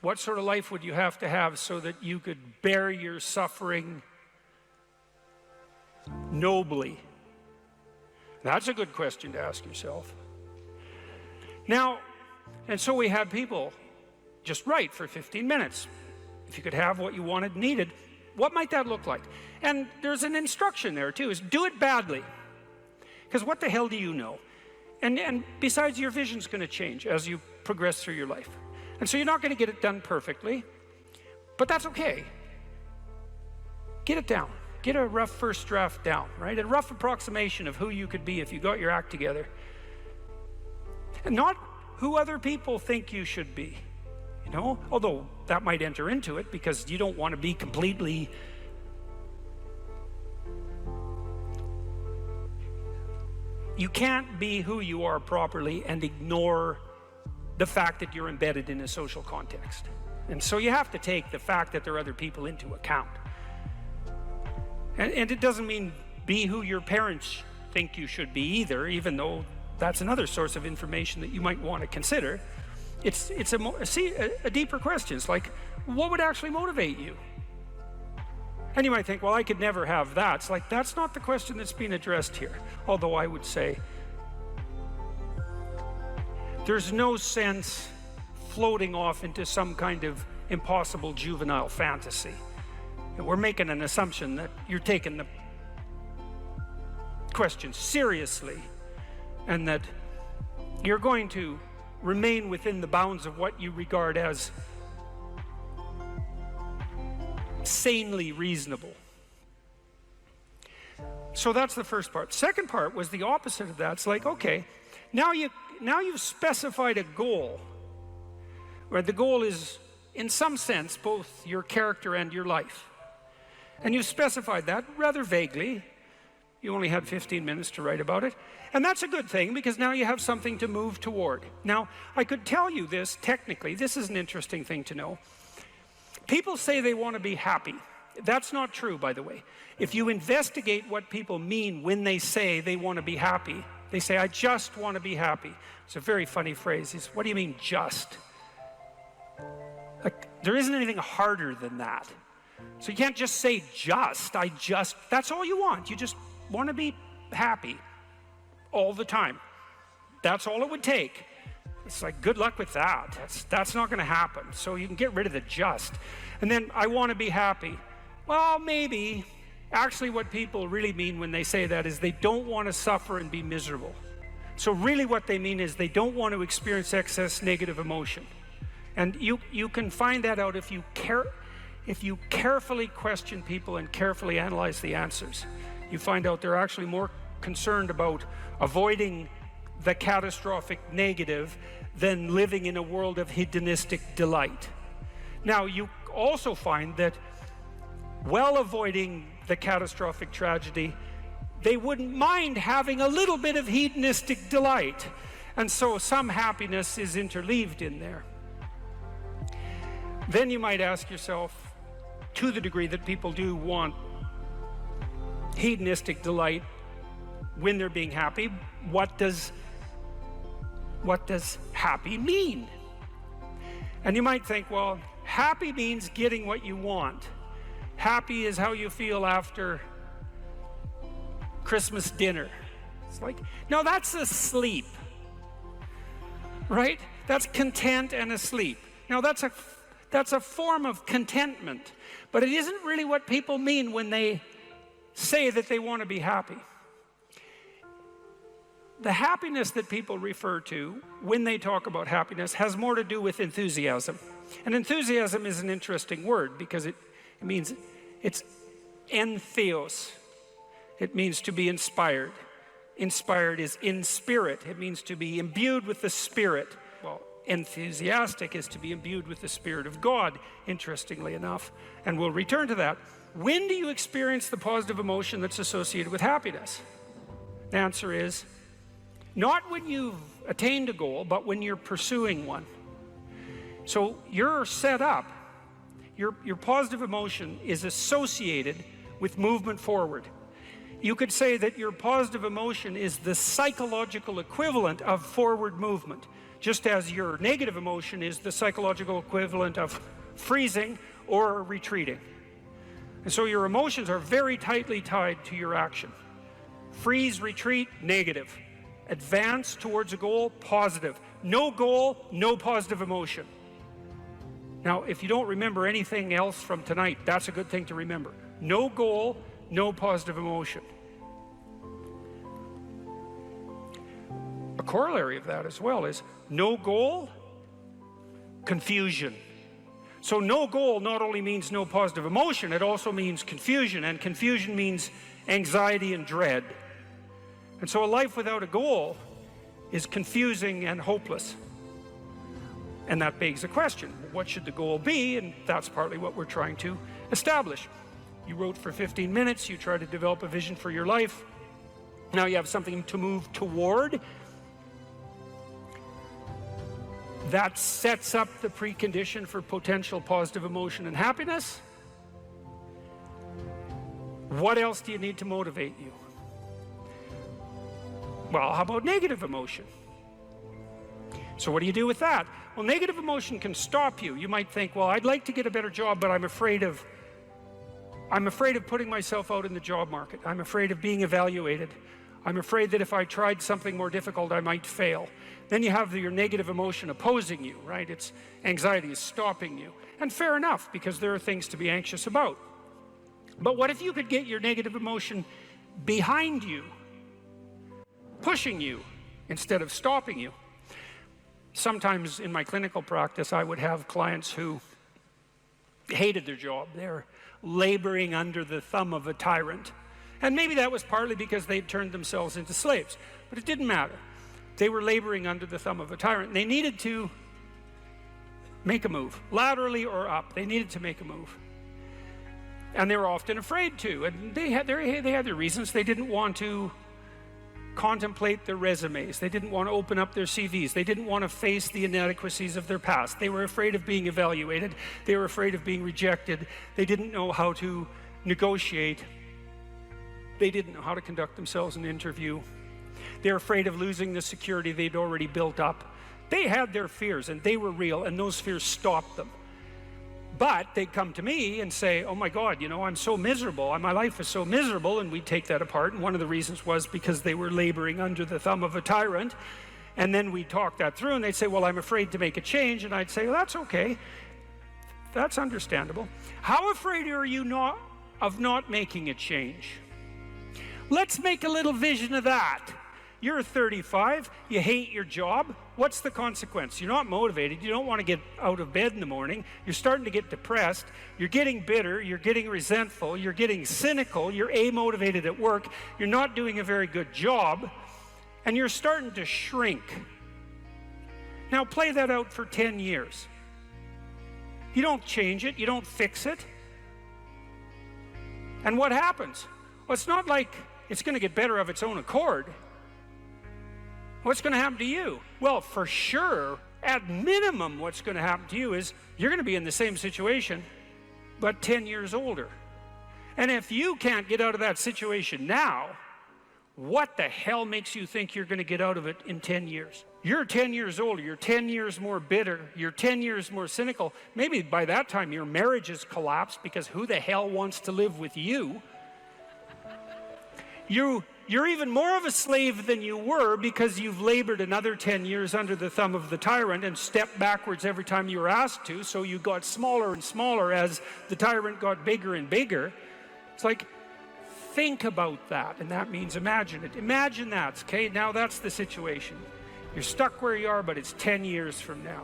What sort of life would you have to have so that you could bear your suffering nobly? That's a good question to ask yourself. Now, and so we had people just write for 15 minutes. If you could have what you wanted and needed, what might that look like? And there's an instruction there too, is do it badly. Because what the hell do you know? And besides, your vision's going to change as you progress through your life. And so you're not going to get it done perfectly, but that's okay. Get it down. Get a rough first draft down, right? A rough approximation of who you could be if you got your act together. And not who other people think you should be, you know? Although that might enter into it because you don't want to be completely you can't be who you are properly and ignore the fact that you're embedded in a social context. And so you have to take the fact that there are other people into account. And it doesn't mean be who your parents think you should be either, even though that's another source of information that you might want to consider. It's a deeper question. It's like, what would actually motivate you? And you might think, well, I could never have that. It's like, that's not the question that's being addressed here. Although I would say, there's no sense floating off into some kind of impossible juvenile fantasy. And we're making an assumption that you're taking the question seriously and that you're going to remain within the bounds of what you regard as sanely reasonable. So that's the first part. Second part was the opposite of that. It's like, okay, now you've specified a goal, where the goal is, in some sense, both your character and your life. And you've specified that rather vaguely. You only had 15 minutes to write about it. And that's a good thing, because now you have something to move toward. Now, I could tell you this technically. This is an interesting thing to know. People say they want to be happy. That's not true, by the way. If you investigate what people mean when they say they want to be happy, they say, I just want to be happy. It's a very funny phrase. It's, what do you mean, just? Like, there isn't anything harder than that. So you can't just say just, that's all you want. You just want to be happy all the time. That's all it would take. It's like, good luck with that. That's not going to happen. So you can get rid of the just. And then, I want to be happy. Well, maybe. Actually, what people really mean when they say that is they don't want to suffer and be miserable. So really what they mean is they don't want to experience excess negative emotion. And you can find that out if you carefully question people and carefully analyze the answers. You find out they're actually more concerned about avoiding the catastrophic negative than living in a world of hedonistic delight. Now, you also find that while avoiding the catastrophic tragedy, they wouldn't mind having a little bit of hedonistic delight. And so some happiness is interleaved in there. Then you might ask yourself, to the degree that people do want hedonistic delight when they're being happy, what does happy mean? And you might think, well, happy means getting what you want. Happy is how you feel after Christmas dinner. It's like, no, that's asleep, right? That's content and asleep. Now, that's a form of contentment, but it isn't really what people mean when they say that they want to be happy. The happiness that people refer to when they talk about happiness has more to do with enthusiasm. And enthusiasm is an interesting word because it means, it's entheos. It means to be inspired. Inspired is in spirit. It means to be imbued with the Spirit. Well, enthusiastic is to be imbued with the Spirit of God, interestingly enough. And we'll return to that. When do you experience the positive emotion that's associated with happiness? The answer is, not when you've attained a goal, but when you're pursuing one. So you're set up, your positive emotion is associated with movement forward. You could say that your positive emotion is the psychological equivalent of forward movement. just as your negative emotion is the psychological equivalent of freezing or retreating. And so your emotions are very tightly tied to your action. Freeze, retreat, negative. Advance towards a goal, positive. No goal, no positive emotion. Now, if you don't remember anything else from tonight, that's a good thing to remember. No goal, no positive emotion. A corollary of that as well is no goal, confusion. So no goal not only means no positive emotion, it also means confusion, and confusion means anxiety and dread. And so a life without a goal is confusing and hopeless. And that begs the question, what should the goal be? And that's partly what we're trying to establish. You wrote for 15 minutes, you try to develop a vision for your life. Now you have something to move toward. That sets up the precondition for potential positive emotion and happiness. What else do you need to motivate you? Well, how about negative emotion? So what do you do with that? Well, negative emotion can stop you. You might think, well, I'd like to get a better job, but I'm afraid of putting myself out in the job market. I'm afraid of being evaluated. I'm afraid that if I tried something more difficult, I might fail. Then you have your negative emotion opposing you, right? It's anxiety is stopping you. And fair enough, because there are things to be anxious about. But what if you could get your negative emotion behind you, pushing you instead of stopping you? Sometimes in my clinical practice, I would have clients who hated their job. They're laboring under the thumb of a tyrant. And maybe that was partly because they'd turned themselves into slaves, but it didn't matter. They were laboring under the thumb of a tyrant. They needed to make a move, laterally or up. They needed to make a move. And they were often afraid to, and they had their reasons. They didn't want to contemplate their resumes. They didn't want to open up their CVs. They didn't want to face the inadequacies of their past. They were afraid of being evaluated. They were afraid of being rejected. They didn't know how to negotiate. They didn't know how to conduct themselves in an interview. They're afraid of losing the security they'd already built up. They had their fears, and they were real, and those fears stopped them. But they'd come to me and say, oh my God, you know, I'm so miserable. My life is so miserable. And we'd take that apart. And one of the reasons was because they were laboring under the thumb of a tyrant. And then we'd talk that through, and they'd say, well, I'm afraid to make a change. And I'd say, well, that's okay. That's understandable. How afraid are you of not making a change? Let's make a little vision of that. You're 35, you hate your job. What's the consequence? You're not motivated, you don't want to get out of bed in the morning, you're starting to get depressed, you're getting bitter, you're getting resentful, you're getting cynical, you're amotivated at work, you're not doing a very good job, and you're starting to shrink. Now play that out for 10 years. You don't change it, you don't fix it. And what happens? Well, it's not like it's going to get better of its own accord. What's going to happen to you? Well, for sure, at minimum, what's going to happen to you is you're going to be in the same situation, but 10 years older. And if you can't get out of that situation now, what the hell makes you think you're going to get out of it in 10 years? You're 10 years older, you're 10 years more bitter, you're 10 years more cynical. Maybe by that time your marriage has collapsed because who the hell wants to live with you? You're even more of a slave than you were because you've labored another 10 years under the thumb of the tyrant and stepped backwards every time you were asked to, so you got smaller and smaller as the tyrant got bigger and bigger. It's like, think about that, and that means imagine it. Imagine that, okay? Now that's the situation. You're stuck where you are, but it's 10 years from now.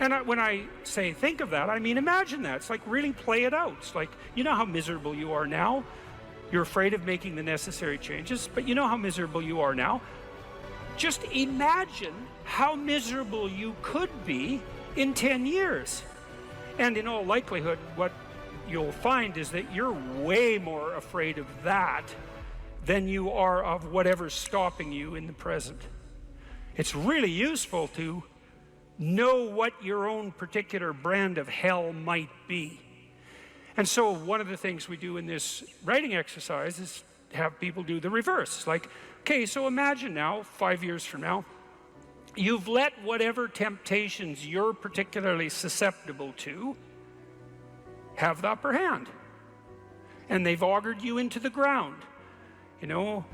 And when I say think of that, I mean imagine that. It's like really play it out. It's like, you know how miserable you are now? You're afraid of making the necessary changes, but you know how miserable you are now. Just imagine how miserable you could be in 10 years. And in all likelihood, what you'll find is that you're way more afraid of that than you are of whatever's stopping you in the present. It's really useful to know what your own particular brand of hell might be. And so one of the things we do in this writing exercise is have people do the reverse. Like, okay, so imagine now, 5 years from now, you've let whatever temptations you're particularly susceptible to have the upper hand. And they've augured you into the ground. You know,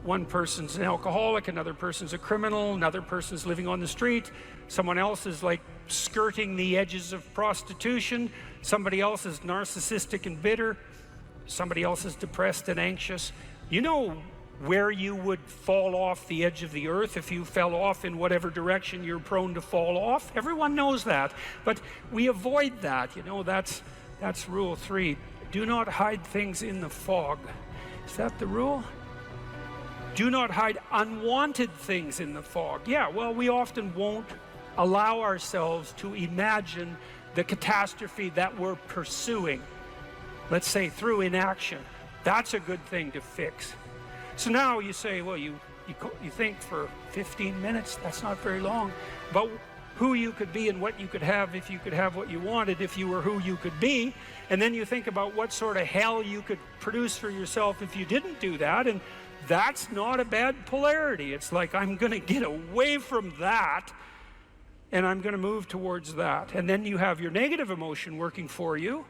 one person's an alcoholic, another person's a criminal, another person's living on the street, someone else is like skirting the edges of prostitution, somebody else is narcissistic and bitter, somebody else is depressed and anxious. You know where you would fall off the edge of the earth if you fell off in whatever direction you're prone to fall off. Everyone knows that, but we avoid that. You know, that's rule 3. Do not hide things in the fog. Is that the rule? Do not hide unwanted things in the fog. Yeah, well, we often won't allow ourselves to imagine the catastrophe that we're pursuing, let's say through inaction. That's a good thing to fix. So now you say, well, you think for 15 minutes, that's not very long, about who you could be and what you could have if you could have what you wanted, if you were who you could be. And then you think about what sort of hell you could produce for yourself if you didn't do that. And that's not a bad polarity. It's like, I'm going to get away from that and I'm going to move towards that. And then you have your negative emotion working for you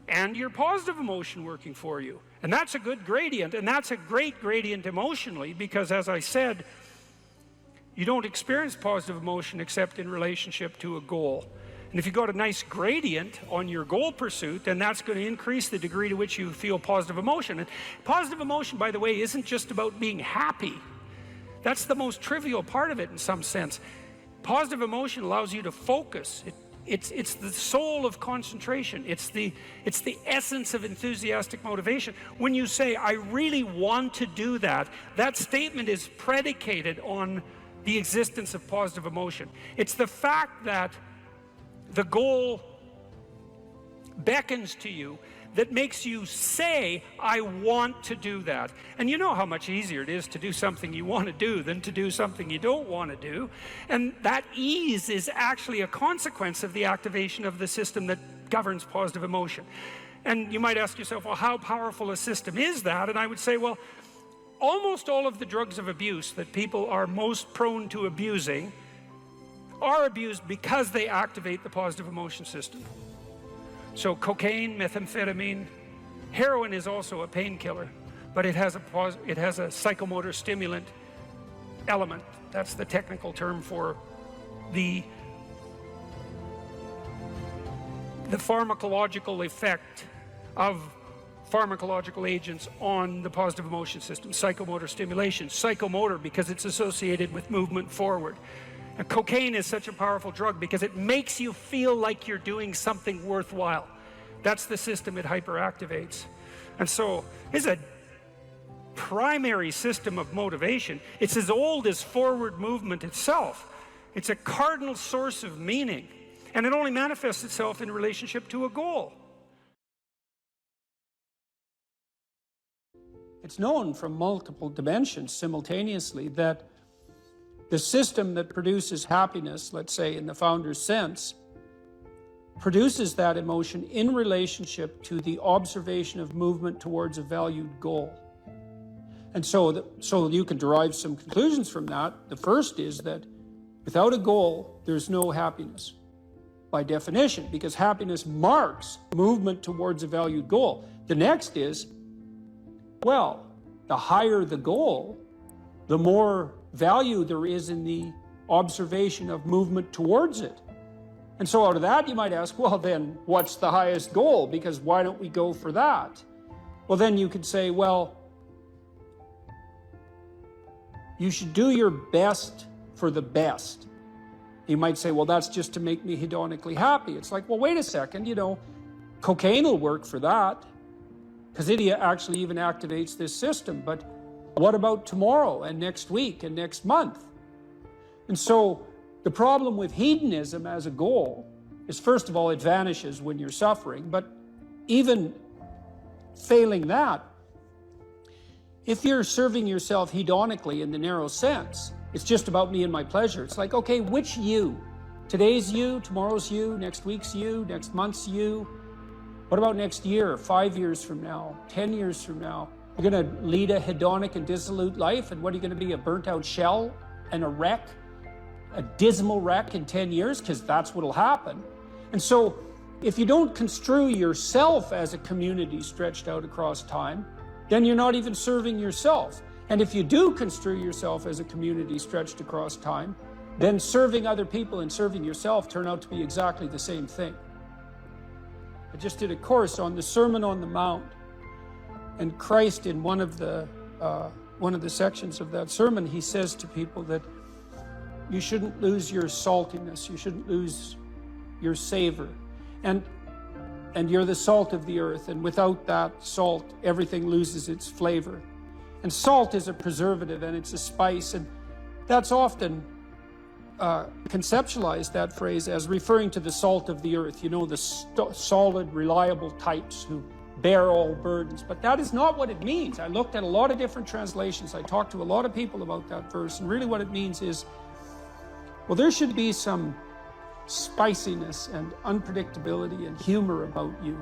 and your positive emotion working for you. And that's a good gradient, and that's a great gradient emotionally, because as I said, you don't experience positive emotion except in relationship to a goal. And if you got a nice gradient on your goal pursuit, then that's going to increase the degree to which you feel positive emotion. And positive emotion, by the way, isn't just about being happy. That's the most trivial part of it in some sense. Positive emotion allows you to focus. It's the soul of concentration. It's the essence of enthusiastic motivation. When you say, I really want to do that, that statement is predicated on the existence of positive emotion. It's the fact that the goal beckons to you that makes you say, I want to do that. And you know how much easier it is to do something you want to do than to do something you don't want to do. And that ease is actually a consequence of the activation of the system that governs positive emotion. And you might ask yourself, well, how powerful a system is that? And I would say, well, almost all of the drugs of abuse that people are most prone to abusing are abused because they activate the positive emotion system. So cocaine, methamphetamine, heroin is also a painkiller, but it has a psychomotor stimulant element. That's the technical term for the pharmacological effect of pharmacological agents on the positive emotion system. Psychomotor stimulation, psychomotor because it's associated with movement forward. And cocaine is such a powerful drug because it makes you feel like you're doing something worthwhile. That's the system it hyperactivates. And so it's a primary system of motivation. It's as old as forward movement itself. It's a cardinal source of meaning. And it only manifests itself in relationship to a goal. It's known from multiple dimensions simultaneously that the system that produces happiness, let's say in the founder's sense, produces that emotion in relationship to the observation of movement towards a valued goal. And so you can derive some conclusions from that. The first is that without a goal, there's no happiness by definition, because happiness marks movement towards a valued goal. The next is, well, the higher the goal, the more value there is in the observation of movement towards it. And so out of that you might ask, well then what's the highest goal? Because why don't we go for that? Well then you could say, well, you should do your best for the best. You might say, well, that's just to make me hedonically happy. It's like, well, wait a second, you know, cocaine will work for that because it actually even activates this system. But what about tomorrow and next week and next month? And so the problem with hedonism as a goal is, first of all, it vanishes when you're suffering. But even failing that, if you're serving yourself hedonically in the narrow sense, it's just about me and my pleasure. It's like, okay, which you? Today's you, tomorrow's you, next week's you, next month's you. What about next year, 5 years from now, 10 years from now? You're going to lead a hedonic and dissolute life, and what are you going to be, a burnt out shell and a wreck a dismal wreck in 10 years, because that's what'll happen. And so if you don't construe yourself as a community stretched out across time, then you're not even serving yourself. And if you do construe yourself as a community stretched across time, then serving other people and serving yourself turn out to be exactly the same thing. I just did a course on the Sermon on the Mount, and Christ, in one of the sections of that sermon, he says to people that you shouldn't lose your saltiness, you shouldn't lose your savor, and you're the salt of the earth, and without that salt, everything loses its flavor. And salt is a preservative, and it's a spice, and that's often conceptualized, that phrase, as referring to the salt of the earth, you know, the solid, reliable types who bear all burdens. But that is not what it means. I looked at a lot of different translations. I talked to a lot of people about that verse, and really what it means is, well, there should be some spiciness and unpredictability and humor about you.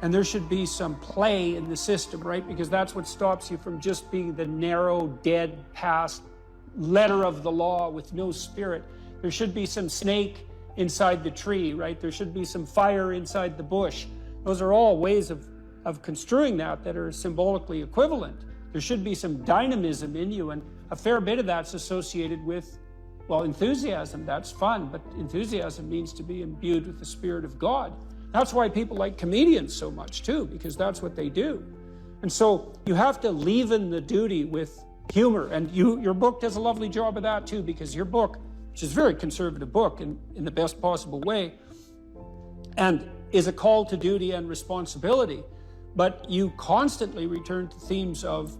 And there should be some play in the system, right? Because that's what stops you from just being the narrow, dead, past letter of the law with no spirit. There should be some snake inside the tree, right? There should be some fire inside the bush. Those are all ways of construing that are symbolically equivalent. There should be some dynamism in you, and a fair bit of that's associated with, well, enthusiasm. That's fun, but enthusiasm means to be imbued with the Spirit of God. That's why people like comedians so much too, because that's what they do. And so you have to leaven the duty with humor, and your book does a lovely job of that too, because your book, which is a very conservative book in the best possible way, and is a call to duty and responsibility, but you constantly return to themes of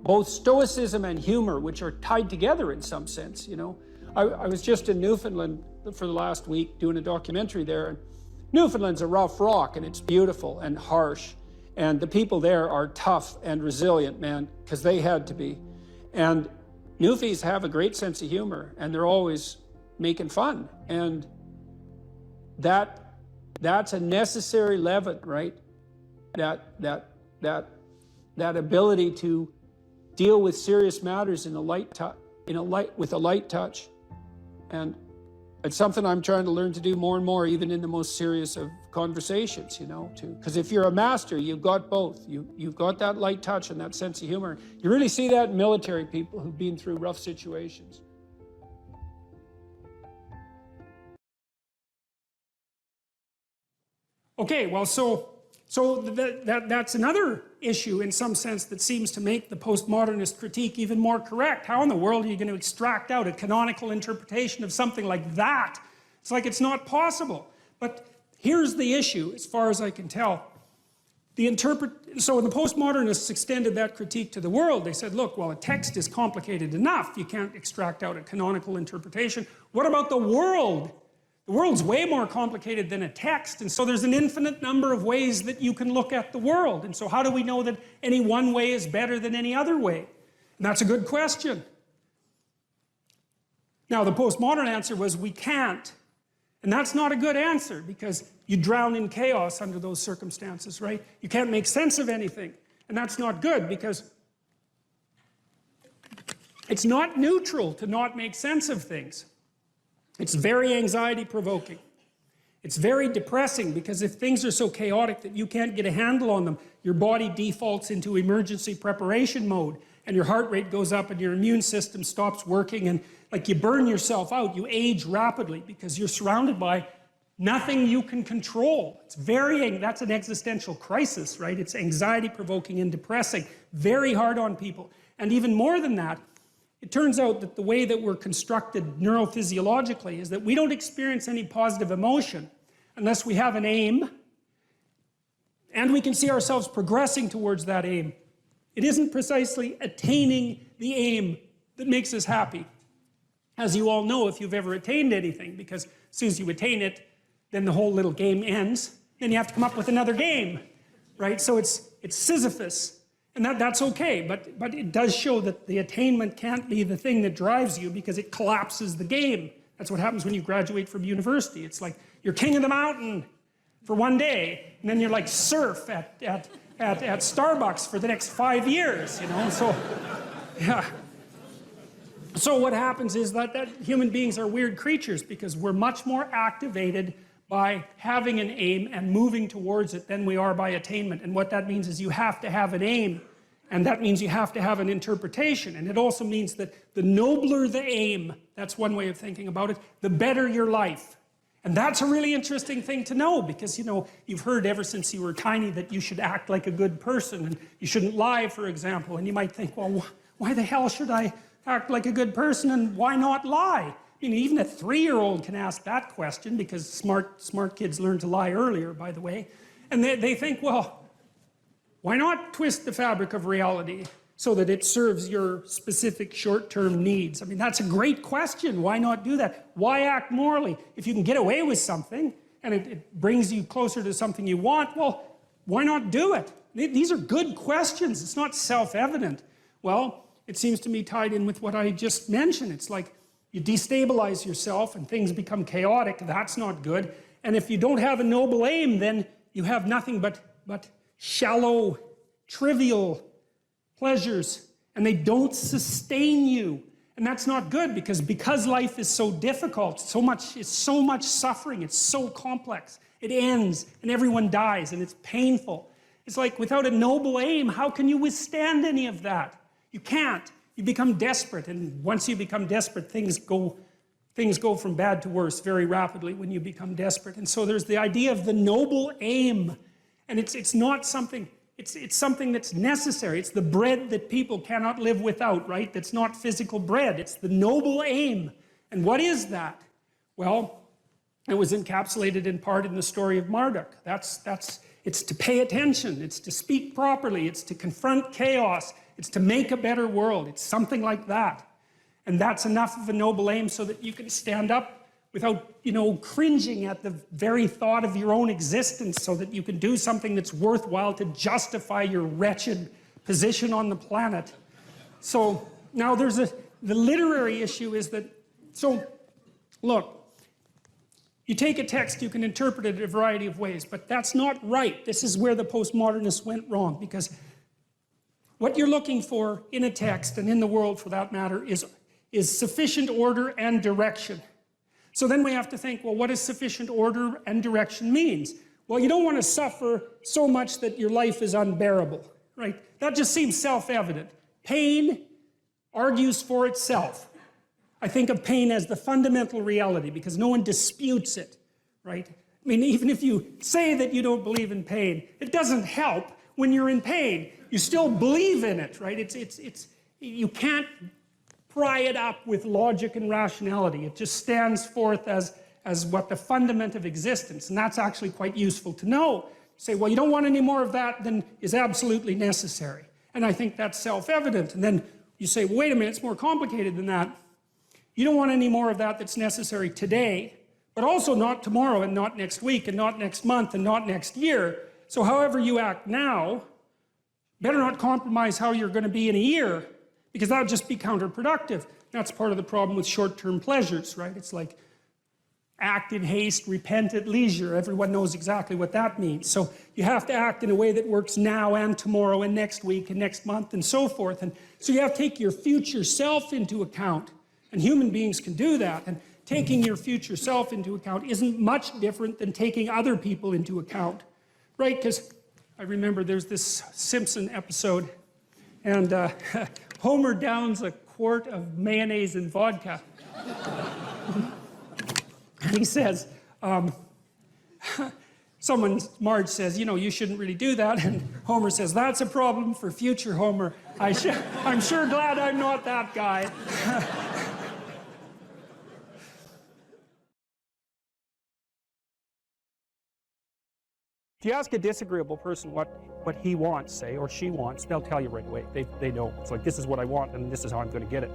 both stoicism and humor, which are tied together in some sense, you know. I was just in Newfoundland for the last week doing a documentary there, and Newfoundland's a rough rock, and it's beautiful and harsh, and the people there are tough and resilient, man, because they had to be. And Newfies have a great sense of humor, and they're always making fun, and that's a necessary leaven, right? That ability to deal with serious matters with a light touch, and it's something I'm trying to learn to do more and more, even in the most serious of conversations, you know, too. Because if you're a master, you've got both. You've got that light touch and that sense of humor. You really see that in military people who've been through rough situations. Okay, well, so that's another issue in some sense that seems to make the postmodernist critique even more correct. How in the world are you going to extract out a canonical interpretation of something like that? It's like it's not possible. But here's the issue, as far as I can tell. So the postmodernists extended that critique to the world. They said, look, well, a text is complicated enough. You can't extract out a canonical interpretation. What about the world? The world's way more complicated than a text, and so there's an infinite number of ways that you can look at the world. And so how do we know that any one way is better than any other way? And that's a good question. Now, the postmodern answer was we can't. And that's not a good answer, because you drown in chaos under those circumstances, right? You can't make sense of anything. And that's not good, because it's not neutral to not make sense of things. It's very anxiety-provoking. It's very depressing, because if things are so chaotic that you can't get a handle on them, your body defaults into emergency preparation mode, and your heart rate goes up, and your immune system stops working, and like you burn yourself out. You age rapidly because you're surrounded by nothing you can control. That's an existential crisis, right? It's anxiety-provoking and depressing, very hard on people. And even more than that, it turns out that the way that we're constructed neurophysiologically is that we don't experience any positive emotion unless we have an aim and we can see ourselves progressing towards that aim. It isn't precisely attaining the aim that makes us happy. As you all know, if you've ever attained anything, because as soon as you attain it, then the whole little game ends. Then you have to come up with another game, right? So it's Sisyphus. And that's okay, but it does show that the attainment can't be the thing that drives you, because it collapses the game. That's what happens when you graduate from university. It's like you're king of the mountain for one day, and then you're like serf at Starbucks for the next 5 years, you know? So, yeah. So what happens is that human beings are weird creatures because we're much more activated by having an aim and moving towards it than we are by attainment. And what that means is you have to have an aim, and that means you have to have an interpretation. And it also means that the nobler the aim, that's one way of thinking about it, the better your life. And that's a really interesting thing to know because, you know, you've heard ever since you were tiny that you should act like a good person and you shouldn't lie, for example. And you might think, well, why the hell should I act like a good person and why not lie? I mean, even a 3-year-old can ask that question because smart kids learn to lie earlier, by the way. And they think, well, why not twist the fabric of reality so that it serves your specific short-term needs? I mean, that's a great question. Why not do that? Why act morally? If you can get away with something and it brings you closer to something you want, well, why not do it? These are good questions. It's not self-evident. Well, it seems to me tied in with what I just mentioned. It's like you destabilize yourself and things become chaotic. That's not good. And if you don't have a noble aim, then you have nothing but shallow, trivial pleasures, and they don't sustain you. And that's not good because life is so difficult, it's so much suffering, it's so complex. It ends and everyone dies and it's painful. It's like without a noble aim, how can you withstand any of that? You can't. You become desperate, and once you become desperate, things go from bad to worse very rapidly when you become desperate. And so there's the idea of the noble aim, and it's not something, it's something that's necessary. It's the bread that people cannot live without, right? That's not physical bread. It's the noble aim. And what is that? Well, it was encapsulated in part in the story of Marduk. It's to pay attention. It's to speak properly. It's to confront chaos. It's to make a better world. It's something like that. And that's enough of a noble aim so that you can stand up without, you know, cringing at the very thought of your own existence, so that you can do something that's worthwhile to justify your wretched position on the planet. So now the literary issue is that, so look, you take a text, you can interpret it a variety of ways, but that's not right. This is where the postmodernists went wrong, because what you're looking for in a text, and in the world for that matter, is sufficient order and direction. So then we have to think, well, what does sufficient order and direction means? Well, you don't want to suffer so much that your life is unbearable, right? That just seems self-evident. Pain argues for itself. I think of pain as the fundamental reality because no one disputes it, right? I mean, even if you say that you don't believe in pain, it doesn't help when you're in pain. You still believe in it, right? You can't pry it up with logic and rationality. It just stands forth as what the fundament of existence, and that's actually quite useful to know. Say, well, you don't want any more of that than is absolutely necessary. And I think that's self-evident. And then you say, well, wait a minute, it's more complicated than that. You don't want any more of that that's necessary today, but also not tomorrow and not next week and not next month and not next year. So however you act now, better not compromise how you're going to be in a year, because that would just be counterproductive. That's part of the problem with short-term pleasures, right? It's like act in haste, repent at leisure. Everyone knows exactly what that means. So you have to act in a way that works now and tomorrow and next week and next month and so forth. And so you have to take your future self into account. And human beings can do that. And taking your future self into account isn't much different than taking other people into account, right? Because I remember there's this Simpson episode, and Homer downs a quart of mayonnaise and vodka. And he says, Marge says, you know, you shouldn't really do that. And Homer says, that's a problem for future Homer. I'm sure glad I'm not that guy. If you ask a disagreeable person what he wants, say, or she wants, they'll tell you right away. They know. It's like, this is what I want, and this is how I'm going to get it.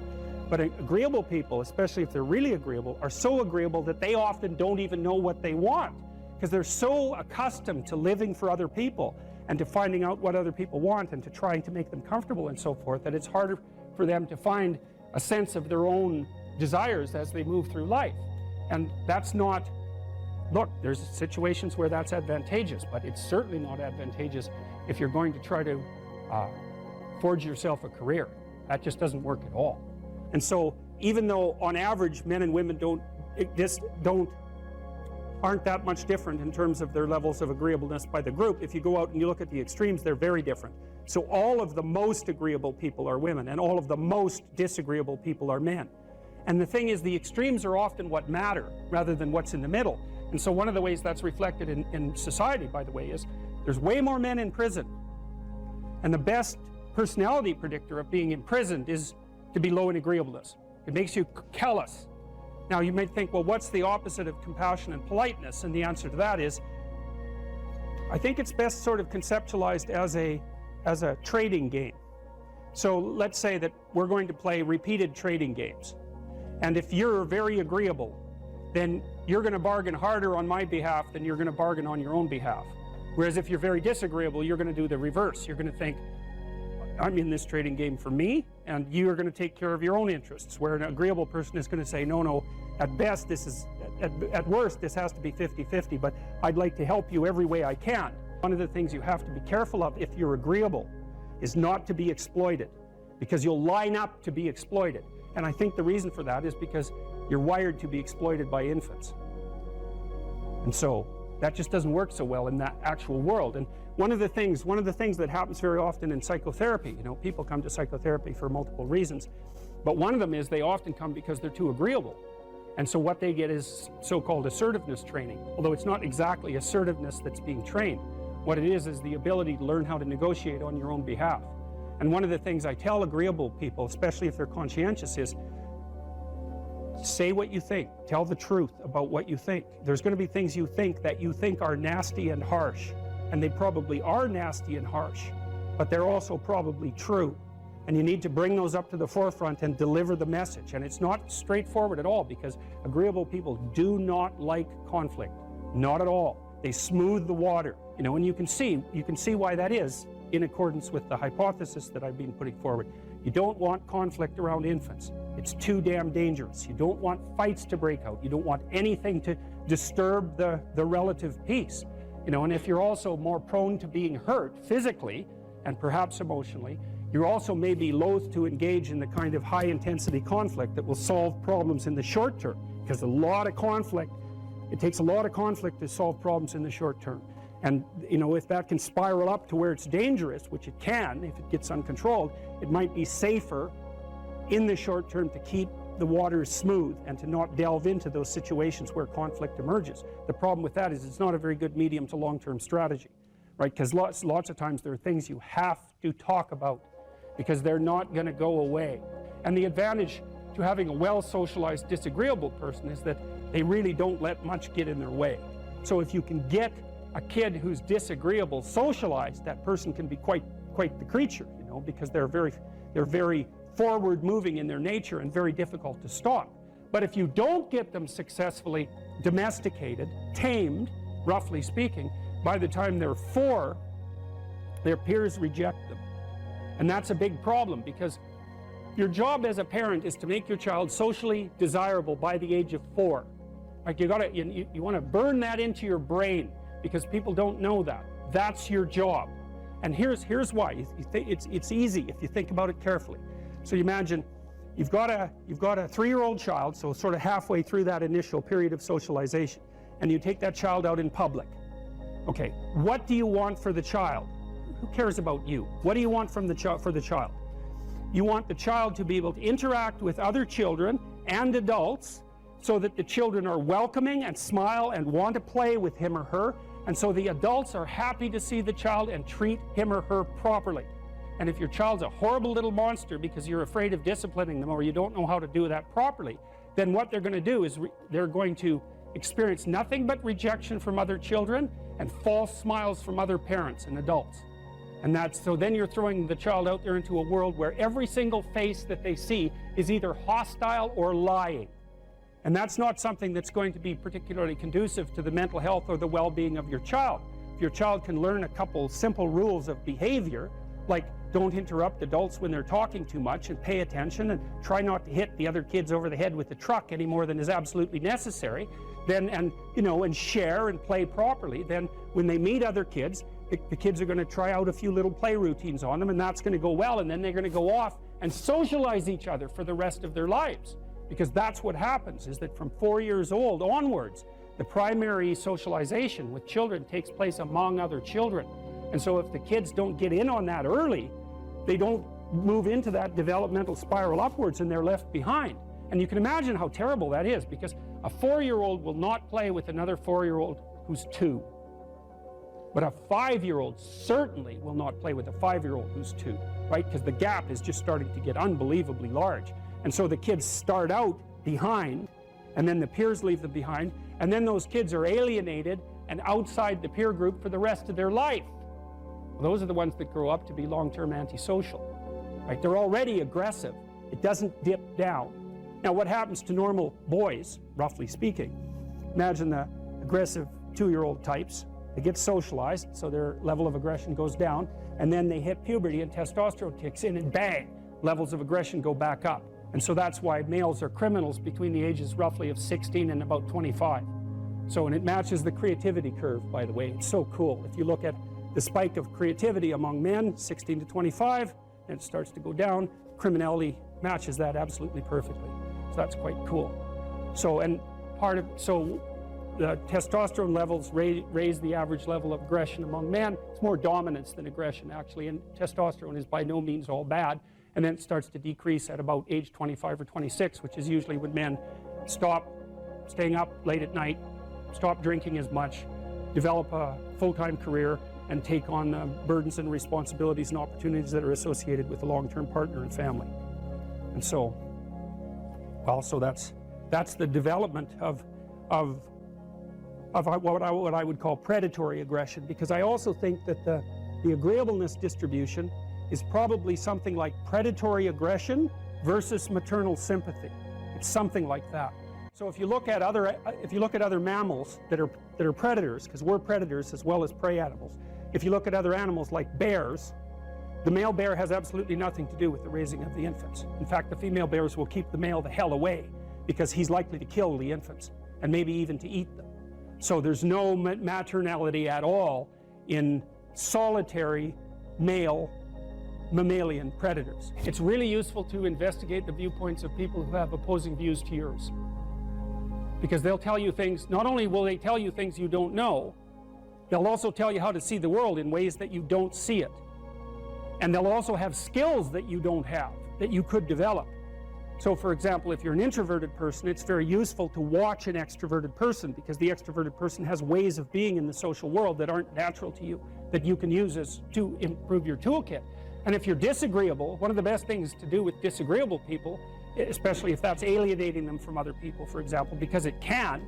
But agreeable people, especially if they're really agreeable, are so agreeable that they often don't even know what they want, because they're so accustomed to living for other people and to finding out what other people want and to trying to make them comfortable and so forth, that it's harder for them to find a sense of their own desires as they move through life. And that's not... Look, there's situations where that's advantageous, but it's certainly not advantageous if you're going to try to forge yourself a career. That just doesn't work at all. And so even though on average men and women aren't that much different in terms of their levels of agreeableness by the group, if you go out and you look at the extremes, they're very different. So all of the most agreeable people are women, and all of the most disagreeable people are men. And the thing is, the extremes are often what matter rather than what's in the middle. And so one of the ways that's reflected in society, by the way, is there's way more men in prison. And the best personality predictor of being imprisoned is to be low in agreeableness. It makes you callous. Now you might think, well, what's the opposite of compassion and politeness? And the answer to that is, I think it's best sort of conceptualized as a trading game. So let's say that we're going to play repeated trading games. And if you're very agreeable, then you're going to bargain harder on my behalf than you're going to bargain on your own behalf. Whereas if you're very disagreeable, you're going to do the reverse. You're going to think, I'm in this trading game for me, and you are going to take care of your own interests. Where an agreeable person is going to say, no, at best this is, at worst this has to be 50-50, but I'd like to help you every way I can. One of the things you have to be careful of if you're agreeable is not to be exploited, because you'll line up to be exploited. And I think the reason for that is because you're wired to be exploited by infants. And so that just doesn't work so well in that actual world. And one of the things that happens very often in psychotherapy, you know, people come to psychotherapy for multiple reasons, but one of them is they often come because they're too agreeable. And so what they get is so-called assertiveness training, although it's not exactly assertiveness that's being trained. What it is the ability to learn how to negotiate on your own behalf. And one of the things I tell agreeable people, especially if they're conscientious, is say what you think. Tell the truth about what you think. There's going to be things you think that you think are nasty and harsh, and they probably are nasty and harsh, but they're also probably true. And you need to bring those up to the forefront and deliver the message. And it's not straightforward at all, because agreeable people do not like conflict. Not at all. They smooth the water. You know, and you can see why that is in accordance with the hypothesis that I've been putting forward. You don't want conflict around infants. It's too damn dangerous. You don't want fights to break out. You don't want anything to disturb the relative peace. You know, and if you're also more prone to being hurt physically and perhaps emotionally, you're also maybe loath to engage in the kind of high-intensity conflict that will solve problems in the short term, because it takes a lot of conflict to solve problems in the short term. And, you know, if that can spiral up to where it's dangerous, which it can if it gets uncontrolled, it might be safer in the short term to keep the waters smooth and to not delve into those situations where conflict emerges. The problem with that is it's not a very good medium to long-term strategy, right? Because lots of times there are things you have to talk about because they're not going to go away. And the advantage to having a well-socialized disagreeable person is that they really don't let much get in their way. So if you can get a kid who's disagreeable socialized, that person can be quite the creature, you know, because they're very forward moving in their nature and very difficult to stop. But if you don't get them successfully domesticated, tamed, roughly speaking, by the time they're 4, their peers reject them. And that's a big problem, because your job as a parent is to make your child socially desirable by the age of 4. Like you want to burn that into your brain, because people don't know that. That's your job. And here's why. It's easy if you think about it carefully. So you imagine you've got a 3-year-old child, so sort of halfway through that initial period of socialization, and you take that child out in public. Okay, what do you want for the child? Who cares about you? What do you want for the child? You want the child to be able to interact with other children and adults so that the children are welcoming and smile and want to play with him or her, and so the adults are happy to see the child and treat him or her properly. And if your child's a horrible little monster because you're afraid of disciplining them or you don't know how to do that properly, then what they're going to do is they're going to experience nothing but rejection from other children and false smiles from other parents and adults. And so then you're throwing the child out there into a world where every single face that they see is either hostile or lying. And that's not something that's going to be particularly conducive to the mental health or the well-being of your child. If your child can learn a couple simple rules of behavior, like don't interrupt adults when they're talking too much, and pay attention, and try not to hit the other kids over the head with the truck any more than is absolutely necessary, and share and play properly, then when they meet other kids, the kids are going to try out a few little play routines on them, and that's going to go well, and then they're going to go off and socialize each other for the rest of their lives. because that's what happens, is that from 4 years old onwards, the primary socialization with children takes place among other children. And so if the kids don't get in on that early, they don't move into that developmental spiral upwards and they're left behind. And you can imagine how terrible that is, because a 4-year-old will not play with another 4-year-old who's 2. But a 5-year-old certainly will not play with a 5-year-old who's 2, right? Because the gap is just starting to get unbelievably large. And so the kids start out behind, and then the peers leave them behind, and then those kids are alienated and outside the peer group for the rest of their life. Well, those are the ones that grow up to be long-term antisocial, right? They're already aggressive. It doesn't dip down. Now, what happens to normal boys, roughly speaking? Imagine the aggressive 2-year-old types. They get socialized, so their level of aggression goes down, and then they hit puberty and testosterone kicks in, and bang, levels of aggression go back up. And so that's why males are criminals between the ages roughly of 16 and about 25. So, and it matches the creativity curve, by the way. It's so cool. If you look at the spike of creativity among men, 16 to 25, and it starts to go down, criminality matches that absolutely perfectly. So that's quite cool. So, and so the testosterone levels raise the average level of aggression among men. It's more dominance than aggression, actually, and testosterone is by no means all bad. And then it starts to decrease at about age 25 or 26, which is usually when men stop staying up late at night, stop drinking as much, develop a full-time career, and take on the burdens and responsibilities and opportunities that are associated with a long-term partner and family. And so, well, so that's the development of what I would call predatory aggression, because I also think that the agreeableness distribution is probably something like predatory aggression versus maternal sympathy. It's something like that. So if you look at other mammals that are predators, because we're predators as well as prey animals, if you look at other animals like bears, the male bear has absolutely nothing to do with the raising of the infants. In fact, the female bears will keep the male the hell away, because he's likely to kill the infants and maybe even to eat them. So there's no maternality at all in solitary male mammalian predators. It's really useful to investigate the viewpoints of people who have opposing views to yours, because they'll tell you things. Not only will they tell you things you don't know, they'll also tell you how to see the world in ways that you don't see it. And they'll also have skills that you don't have, that you could develop. So for example, if you're an introverted person, it's very useful to watch an extroverted person, because the extroverted person has ways of being in the social world that aren't natural to you, that you can use to improve your toolkit. And if you're disagreeable, one of the best things to do with disagreeable people, especially if that's alienating them from other people, for example, because it can,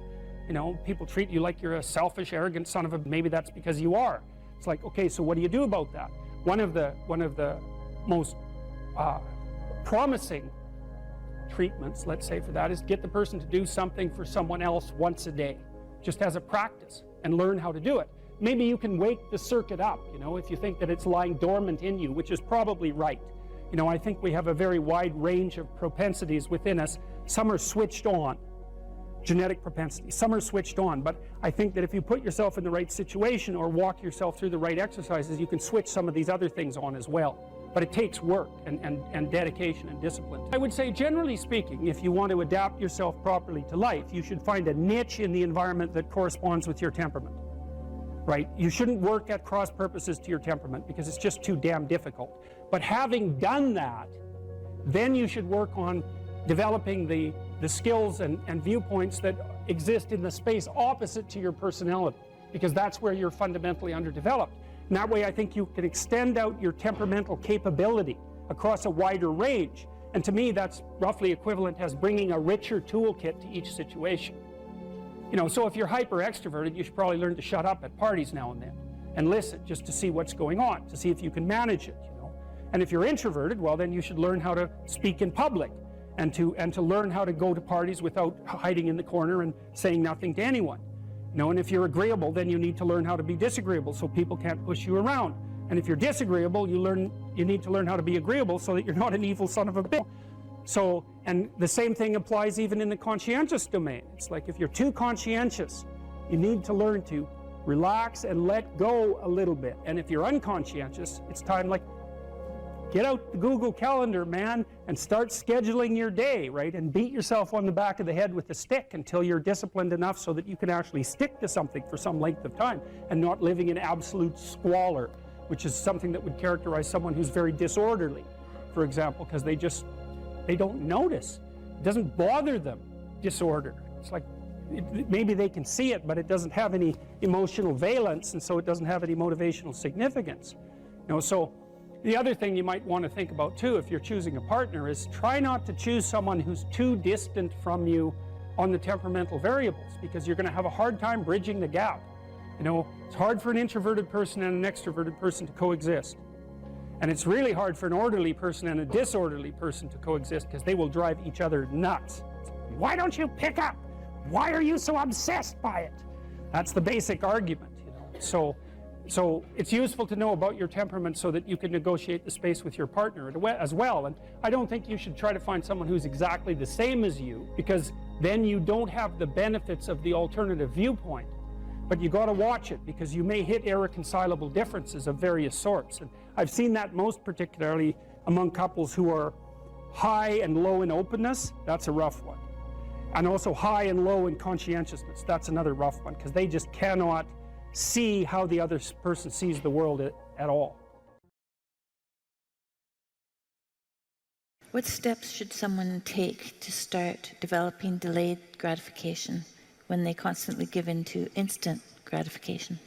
you know, people treat you like you're a selfish, arrogant son of a, maybe that's because you are. It's like, okay, so what do you do about that? One of the most promising treatments, let's say, for that is get the person to do something for someone else once a day, just as a practice, and learn how to do it. Maybe you can wake the circuit up, you know, if you think that it's lying dormant in you, which is probably right. You know, I think we have a very wide range of propensities within us. Some are switched on, genetic propensities. Some are switched on, but I think that if you put yourself in the right situation or walk yourself through the right exercises, you can switch some of these other things on as well. But it takes work and dedication and discipline. I would say, generally speaking, if you want to adapt yourself properly to life, you should find a niche in the environment that corresponds with your temperament. Right? You shouldn't work at cross purposes to your temperament, because it's just too damn difficult. But having done that, then you should work on developing the skills and viewpoints that exist in the space opposite to your personality, because that's where you're fundamentally underdeveloped. And that way I think you can extend out your temperamental capability across a wider range. And to me, that's roughly equivalent as bringing a richer toolkit to each situation. You know, so if you're hyper extroverted, you should probably learn to shut up at parties now and then and listen, just to see what's going on, to see if you can manage it, you know. And if you're introverted, well, then you should learn how to speak in public and to learn how to go to parties without hiding in the corner and saying nothing to anyone. You know, and if you're agreeable, then you need to learn how to be disagreeable so people can't push you around. And if you're disagreeable, you need to learn how to be agreeable so that you're not an evil son of a bitch. So, and the same thing applies even in the conscientious domain. It's like if you're too conscientious, you need to learn to relax and let go a little bit. And if you're unconscientious, it's time, like, get out the Google Calendar, man, and start scheduling your day, right? And beat yourself on the back of the head with a stick until you're disciplined enough so that you can actually stick to something for some length of time and not living in absolute squalor, which is something that would characterize someone who's very disorderly, for example, because they don't notice. It doesn't bother them, disorder. It's like, maybe they can see it, but it doesn't have any emotional valence, and so it doesn't have any motivational significance. You know, so the other thing you might want to think about too, if you're choosing a partner, is try not to choose someone who's too distant from you on the temperamental variables, because you're going to have a hard time bridging the gap. You know, it's hard for an introverted person and an extroverted person to coexist. And it's really hard for an orderly person and a disorderly person to coexist, because they will drive each other nuts. Why don't you pick up? Why are you so obsessed by it? That's the basic argument, you know. So it's useful to know about your temperament so that you can negotiate the space with your partner as well. And I don't think you should try to find someone who's exactly the same as you, because then you don't have the benefits of the alternative viewpoint. But you got to watch it, because you may hit irreconcilable differences of various sorts. And I've seen that most particularly among couples who are high and low in openness. That's a rough one. And also high and low in conscientiousness. That's another rough one, because they just cannot see how the other person sees the world at all. What steps should someone take to start developing delayed gratification when they constantly give in to instant gratification?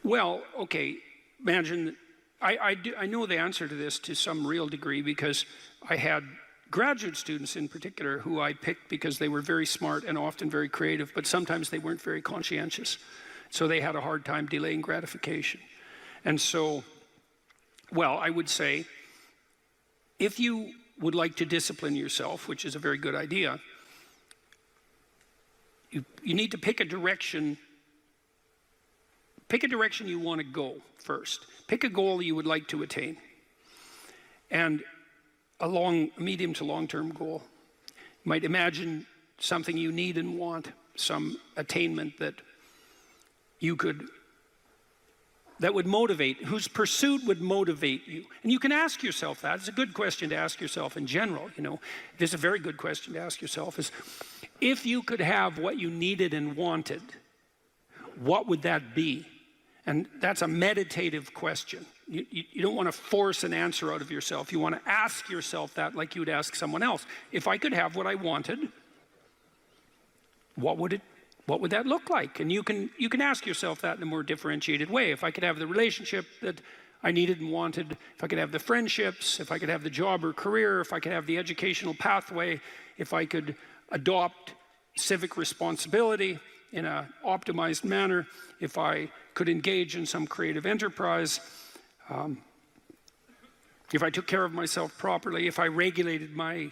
Well, okay, imagine, I know the answer to this to some real degree, because I had graduate students in particular who I picked because they were very smart and often very creative, but sometimes they weren't very conscientious. So they had a hard time delaying gratification. And so, well, I would say, if you would like to discipline yourself, which is a very good idea, you need to pick a direction. Pick a direction you want to go first. Pick a goal you would like to attain. And a medium to long-term goal. You might imagine something you need and want, some attainment that would motivate, whose pursuit would motivate you. And you can ask yourself that. It's a good question to ask yourself in general, you know. This is a very good question to ask yourself, is if you could have what you needed and wanted, what would that be? And that's a meditative question. You don't want to force an answer out of yourself. You want to ask yourself that like you would ask someone else. If I could have what I wanted, what would that look like? And you can ask yourself that in a more differentiated way. If I could have the relationship that I needed and wanted, if I could have the friendships, if I could have the job or career, if I could have the educational pathway, if I could adopt civic responsibility in an optimized manner, if I could engage in some creative enterprise, if I took care of myself properly, if I regulated my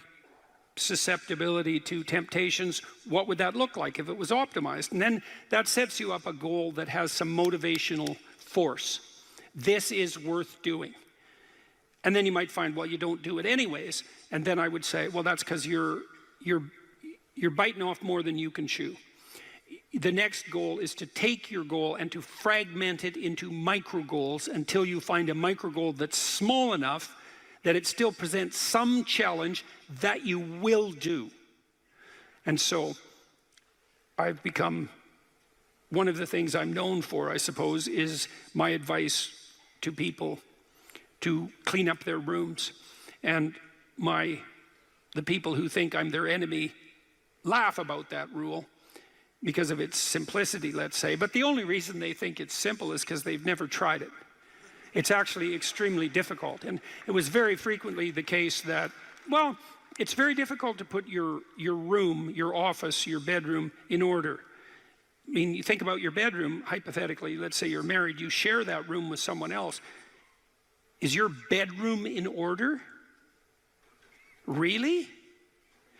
susceptibility to temptations, what would that look like if it was optimized? And then that sets you up a goal that has some motivational force. This is worth doing. And then you might find, well, you don't do it anyways. And then I would say, well, that's because you're biting off more than you can chew. The next goal is to take your goal and to fragment it into micro goals until you find a micro goal that's small enough that it still presents some challenge that you will do. And so I've become, one of the things I'm known for, I suppose, is my advice to people to clean up their rooms. And the people who think I'm their enemy laugh about that rule, because of its simplicity, let's say. But the only reason they think it's simple is because they've never tried it. It's actually extremely difficult. And it was very frequently the case that, well, it's very difficult to put your room, your office, your bedroom in order. I mean, you think about your bedroom, hypothetically, let's say you're married, you share that room with someone else. Is your bedroom in order? Really?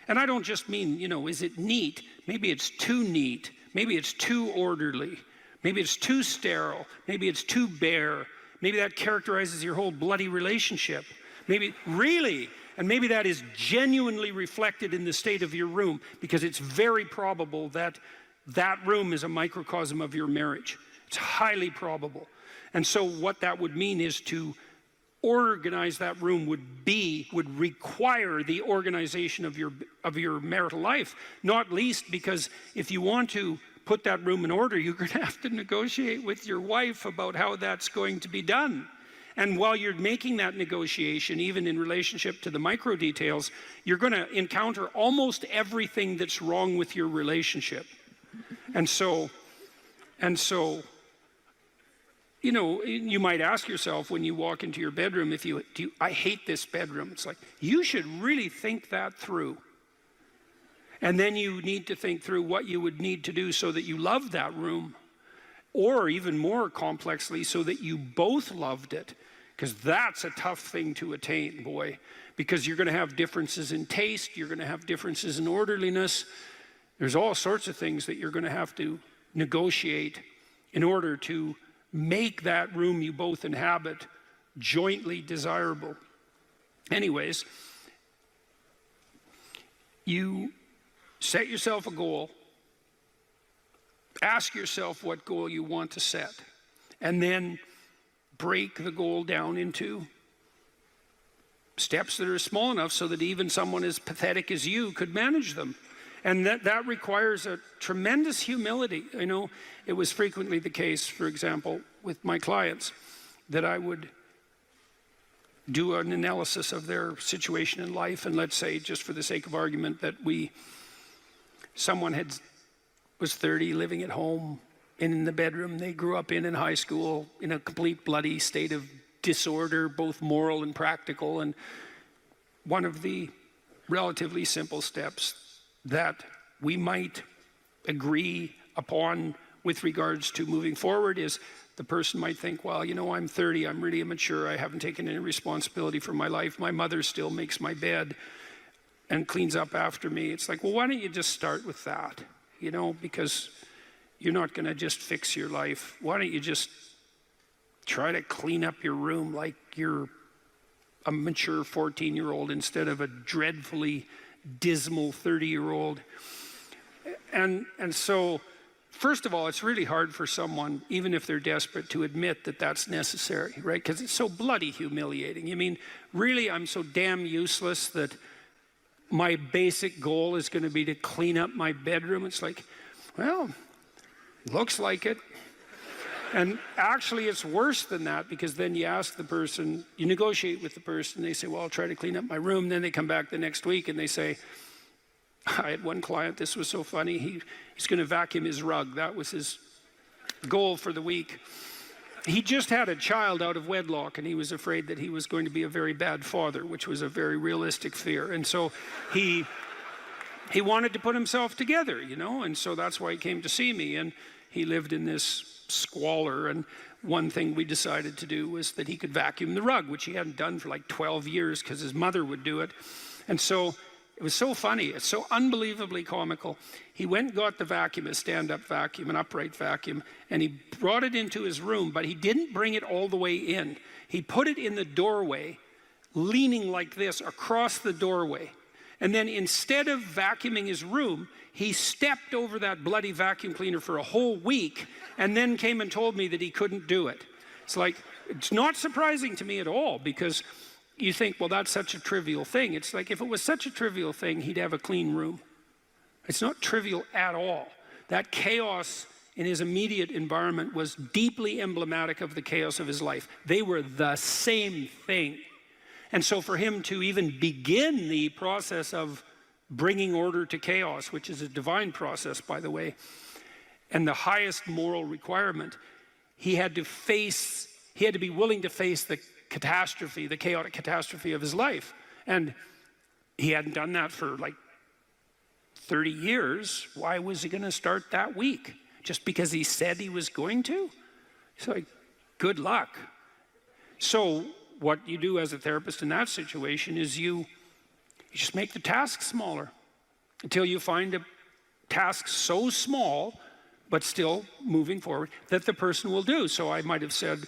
And I don't just mean, you know, is it neat? Maybe it's too neat. Maybe it's too orderly. Maybe it's too sterile. Maybe it's too bare. Maybe that characterizes your whole bloody relationship. Maybe, really? And maybe that is genuinely reflected in the state of your room, because it's very probable that that room is a microcosm of your marriage. It's highly probable. And so what that would mean is to organize that room would require the organization of your marital life, not least because if you want to put that room in order, you're going to have to negotiate with your wife about how that's going to be done. And while you're making that negotiation, even in relationship to the micro details, you're going to encounter almost everything that's wrong with your relationship. And so, you know, you might ask yourself when you walk into your bedroom, I hate this bedroom. It's like, you should really think that through. And then you need to think through what you would need to do so that you love that room, or even more complexly, so that you both loved it. Because that's a tough thing to attain, boy, because you're going to have differences in taste, you're going to have differences in orderliness. There's all sorts of things that you're going to have to negotiate in order to make that room you both inhabit jointly desirable. Anyways, you set yourself a goal, ask yourself what goal you want to set, and then break the goal down into steps that are small enough so that even someone as pathetic as you could manage them. And that requires a tremendous humility. I know it was frequently the case, for example, with my clients, that I would do an analysis of their situation in life, and let's say, just for the sake of argument, that someone was 30, living at home, in the bedroom they grew up in high school, in a complete bloody state of disorder, both moral and practical. And one of the relatively simple steps that we might agree upon with regards to moving forward is the person might think, well, you know, I'm 30, I'm really immature, I haven't taken any responsibility for my life, my mother still makes my bed and cleans up after me. It's like, well, why don't you just start with that? You know, because you're not going to just fix your life. Why don't you just try to clean up your room like you're a mature 14-year-old instead of a dreadfully dismal 30-year-old. And so, first of all, it's really hard for someone, even if they're desperate, to admit that that's necessary, right? Because it's so bloody humiliating. I mean, really, I'm so damn useless that my basic goal is going to be to clean up my bedroom. It's like, well, looks like it. And actually, it's worse than that, because then you ask the person, you negotiate with the person, they say, well, I'll try to clean up my room. Then they come back the next week and they say, I had one client, this was so funny, he's going to vacuum his rug. That was his goal for the week. He just had a child out of wedlock, and he was afraid that he was going to be a very bad father, which was a very realistic fear. And so he wanted to put himself together, you know, and so that's why he came to see me. And he lived in this squalor, and one thing we decided to do was that he could vacuum the rug, which he hadn't done for like 12 years because his mother would do it. And so it was so funny, it's so unbelievably comical. He went and got the vacuum, a stand-up vacuum, an upright vacuum, and he brought it into his room, but he didn't bring it all the way in. He put it in the doorway, leaning like this across the doorway. And then instead of vacuuming his room, he stepped over that bloody vacuum cleaner for a whole week and then came and told me that he couldn't do it. It's like, it's not surprising to me at all, because you think, well, that's such a trivial thing. It's like, if it was such a trivial thing, he'd have a clean room. It's not trivial at all. That chaos in his immediate environment was deeply emblematic of the chaos of his life. They were the same thing. And so for him to even begin the process of bringing order to chaos, which is a divine process, by the way, and the highest moral requirement, he had to be willing to face the catastrophe, the chaotic catastrophe of his life. And he hadn't done that for like 30 years. Why was he going to start that week? Just because he said he was going to? It's like, good luck. So what you do as a therapist in that situation is you just make the task smaller until you find a task so small, but still moving forward, that the person will do. So I might have said,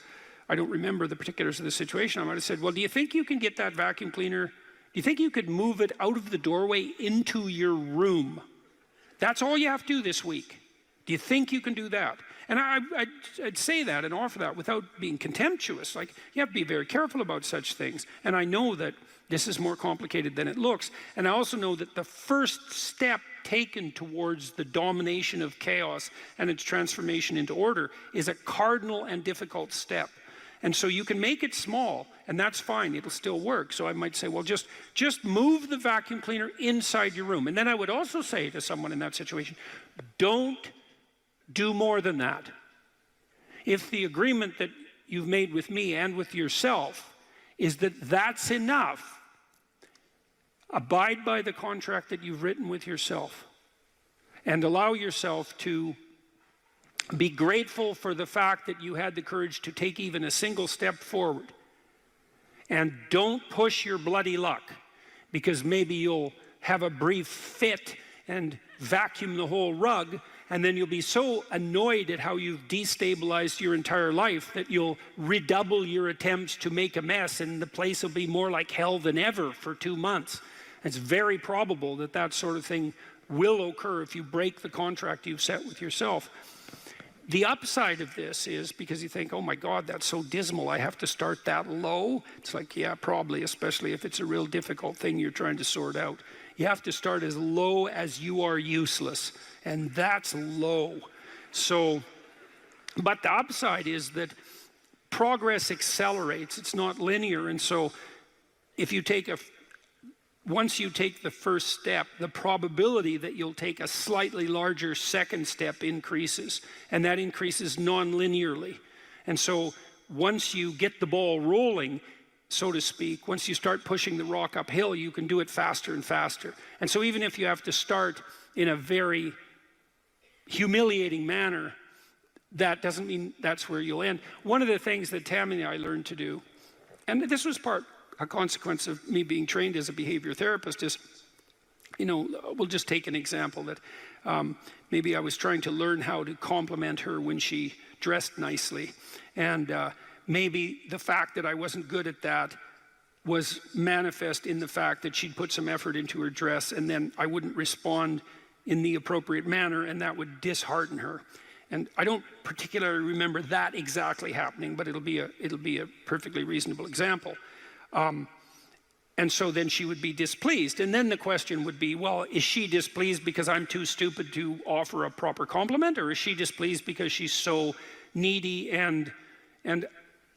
I don't remember the particulars of the situation, I might have said, well, do you think you can get that vacuum cleaner? Do you think you could move it out of the doorway into your room? That's all you have to do this week. Do you think you can do that? And I'd say that and offer that without being contemptuous. Like, you have to be very careful about such things. And I know that this is more complicated than it looks. And I also know that the first step taken towards the domination of chaos and its transformation into order is a cardinal and difficult step. And so you can make it small, and that's fine, it'll still work. So I might say, well, just move the vacuum cleaner inside your room. And then I would also say to someone in that situation, don't do more than that. If the agreement that you've made with me and with yourself is that that's enough, abide by the contract that you've written with yourself and allow yourself to be grateful for the fact that you had the courage to take even a single step forward. And don't push your bloody luck, because maybe you'll have a brief fit and vacuum the whole rug, and then you'll be so annoyed at how you've destabilized your entire life that you'll redouble your attempts to make a mess, and the place will be more like hell than ever for 2 months. It's very probable that that sort of thing will occur if you break the contract you've set with yourself. The upside of this is, because you think, oh my God, that's so dismal, I have to start that low. It's like, yeah, probably, especially if it's a real difficult thing you're trying to sort out. You have to start as low as you are useless, and that's low. So, but the upside is that progress accelerates. It's not linear, and so if you take once you take the first step, the probability that you'll take a slightly larger second step increases, and that increases non-linearly. And so once you get the ball rolling, so to speak, once you start pushing the rock uphill, you can do it faster and faster. And so even if you have to start in a very humiliating manner, that doesn't mean that's where you'll end. One of the things that Tammy and I learned to do, and this was a consequence of me being trained as a behavior therapist, is, you know, we'll just take an example that maybe I was trying to learn how to compliment her when she dressed nicely. And maybe the fact that I wasn't good at that was manifest in the fact that she'd put some effort into her dress, and then I wouldn't respond in the appropriate manner, and that would dishearten her. And I don't particularly remember that exactly happening, but it'll be a perfectly reasonable example. And so then she would be displeased. And then the question would be, well, is she displeased because I'm too stupid to offer a proper compliment? Or is she displeased because she's so needy and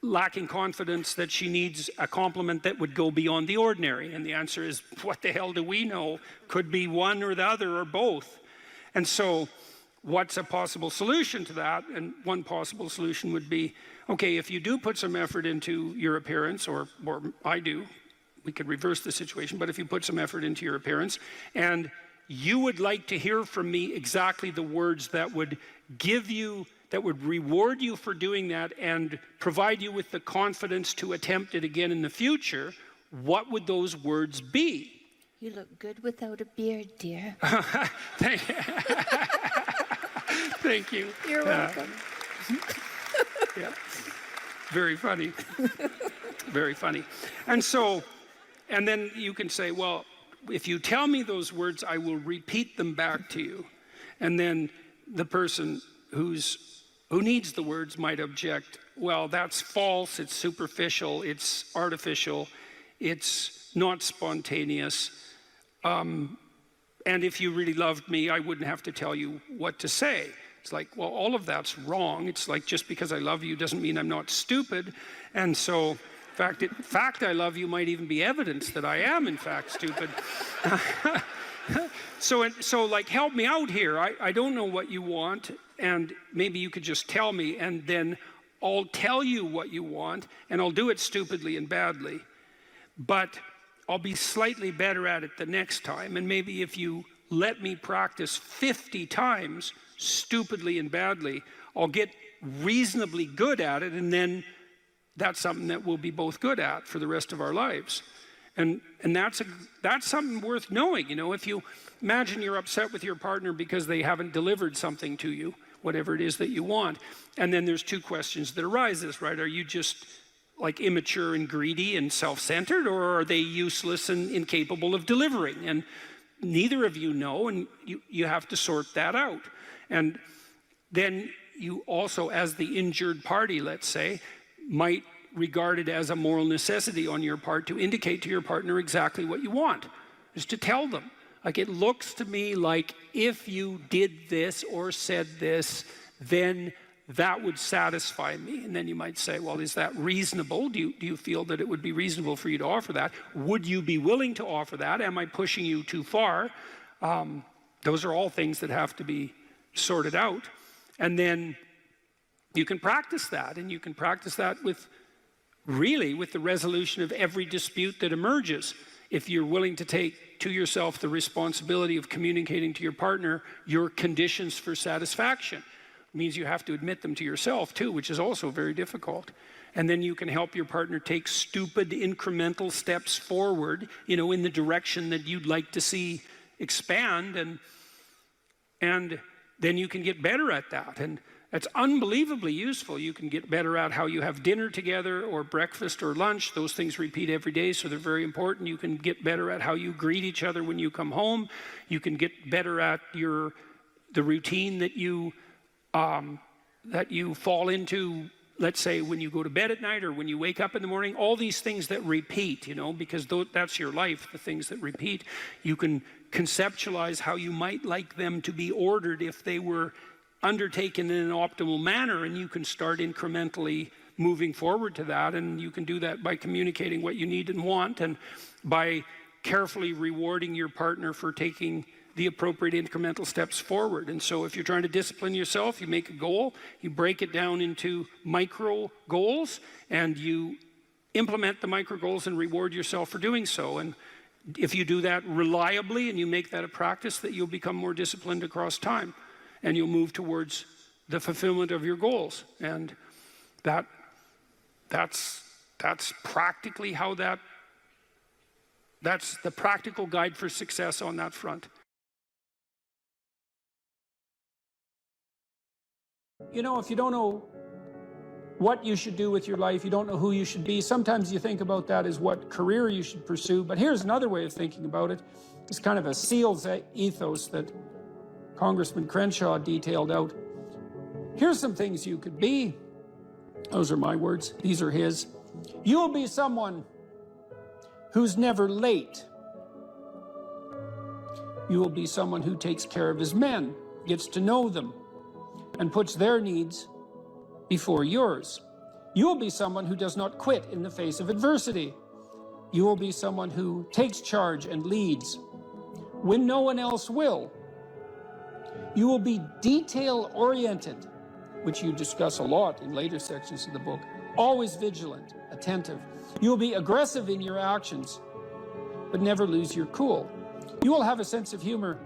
lacking confidence that she needs a compliment that would go beyond the ordinary? And the answer is, what the hell do we know? Could be one or the other or both. And so what's a possible solution to that? And one possible solution would be, okay, if you do put some effort into your appearance, or I do, we could reverse the situation, but if you put some effort into your appearance, and you would like to hear from me exactly the words that would give you, that would reward you for doing that and provide you with the confidence to attempt it again in the future, what would those words be? You look good without a beard, dear. Thank you. You're welcome. Yeah. Very funny. Very funny. And so, and then you can say, well, if you tell me those words, I will repeat them back to you. And then the person who needs the words might object, well, that's false, it's superficial, it's artificial, it's not spontaneous. And if you really loved me, I wouldn't have to tell you what to say. It's like, well, all of that's wrong. It's like, just because I love you doesn't mean I'm not stupid. And so, in fact, I love you might even be evidence that I am, in fact, stupid. So like, help me out here. I don't know what you want, and maybe you could just tell me, and then I'll tell you what you want, and I'll do it stupidly and badly. But I'll be slightly better at it the next time, and maybe if you let me practice 50 times stupidly and badly, I'll get reasonably good at it, and then that's something that we'll be both good at for the rest of our lives. And that's something worth knowing. You know, if you imagine you're upset with your partner because they haven't delivered something to you, whatever it is that you want, and then there's two questions that arises, right? Are you just like immature and greedy and self-centered, or are they useless and incapable of delivering? And neither of you know, and you have to sort that out. And then you also, as the injured party, let's say, might regard it as a moral necessity on your part to indicate to your partner exactly what you want, is to tell them. Like, it looks to me like if you did this or said this, then that would satisfy me. And then you might say, well, is that reasonable? Do you feel that it would be reasonable for you to offer that? Would you be willing to offer that? Am I pushing you too far? Those are all things that have to be sorted out. And then you can practice that, and you can practice that with the resolution of every dispute that emerges. If you're willing to take to yourself the responsibility of communicating to your partner your conditions for satisfaction. It means you have to admit them to yourself too, which is also very difficult. And then you can help your partner take stupid incremental steps forward, in the direction that you'd like to see expand, and then you can get better at that. And that's unbelievably useful. You can get better at how you have dinner together, or breakfast or lunch. Those things repeat every day, so they're very important. You can get better at how you greet each other when you come home. You can get better at the routine that you fall into, let's say, when you go to bed at night or when you wake up in the morning. All these things that repeat, because that's your life, the things that repeat. You can conceptualize how you might like them to be ordered if they were undertaken in an optimal manner, and you can start incrementally moving forward to that. And you can do that by communicating what you need and want, and by carefully rewarding your partner for taking the appropriate incremental steps forward. And so if you're trying to discipline yourself, you make a goal, you break it down into micro goals, and you implement the micro goals and reward yourself for doing so. And if you do that reliably and you make that a practice, that you'll become more disciplined across time, and you'll move towards the fulfillment of your goals. And that's practically how that's the practical guide for success on that front. If you don't know what you should do with your life, you don't know who you should be, sometimes you think about that as what career you should pursue. But here's another way of thinking about it. It's kind of a SEAL's ethos that Congressman Crenshaw detailed out. Here's some things you could be. Those are my words. These are his. You'll be someone who's never late. You will be someone who takes care of his men, gets to know them, and puts their needs before yours. You will be someone who does not quit in the face of adversity. You will be someone who takes charge and leads when no one else will. You will be detail-oriented, which you discuss a lot in later sections of the book, always vigilant, attentive. You will be aggressive in your actions, but never lose your cool. You will have a sense of humor,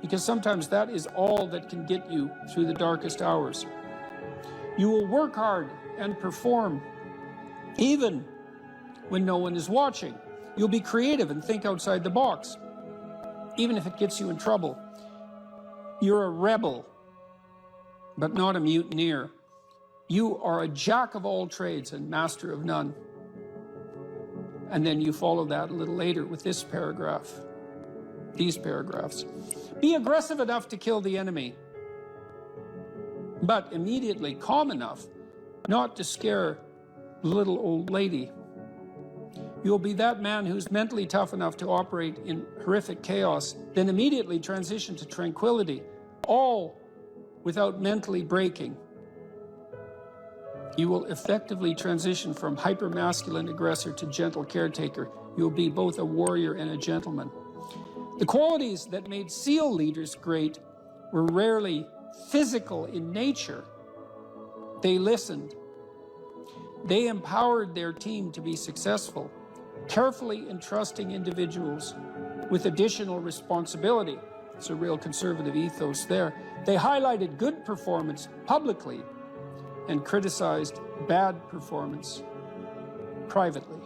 because sometimes that is all that can get you through the darkest hours. You will work hard and perform, even when no one is watching. You'll be creative and think outside the box, even if it gets you in trouble. You're a rebel, but not a mutineer. You are a jack of all trades and master of none. And then you follow that a little later with this paragraph, these paragraphs. Be aggressive enough to kill the enemy, but immediately calm enough not to scare the little old lady. You'll be that man who's mentally tough enough to operate in horrific chaos, then immediately transition to tranquility, all without mentally breaking. You will effectively transition from hyper-masculine aggressor to gentle caretaker. You'll be both a warrior and a gentleman. The qualities that made SEAL leaders great were rarely physical in nature. They listened. They empowered their team to be successful, carefully entrusting individuals with additional responsibility. It's a real conservative ethos there. They highlighted good performance publicly and criticized bad performance privately.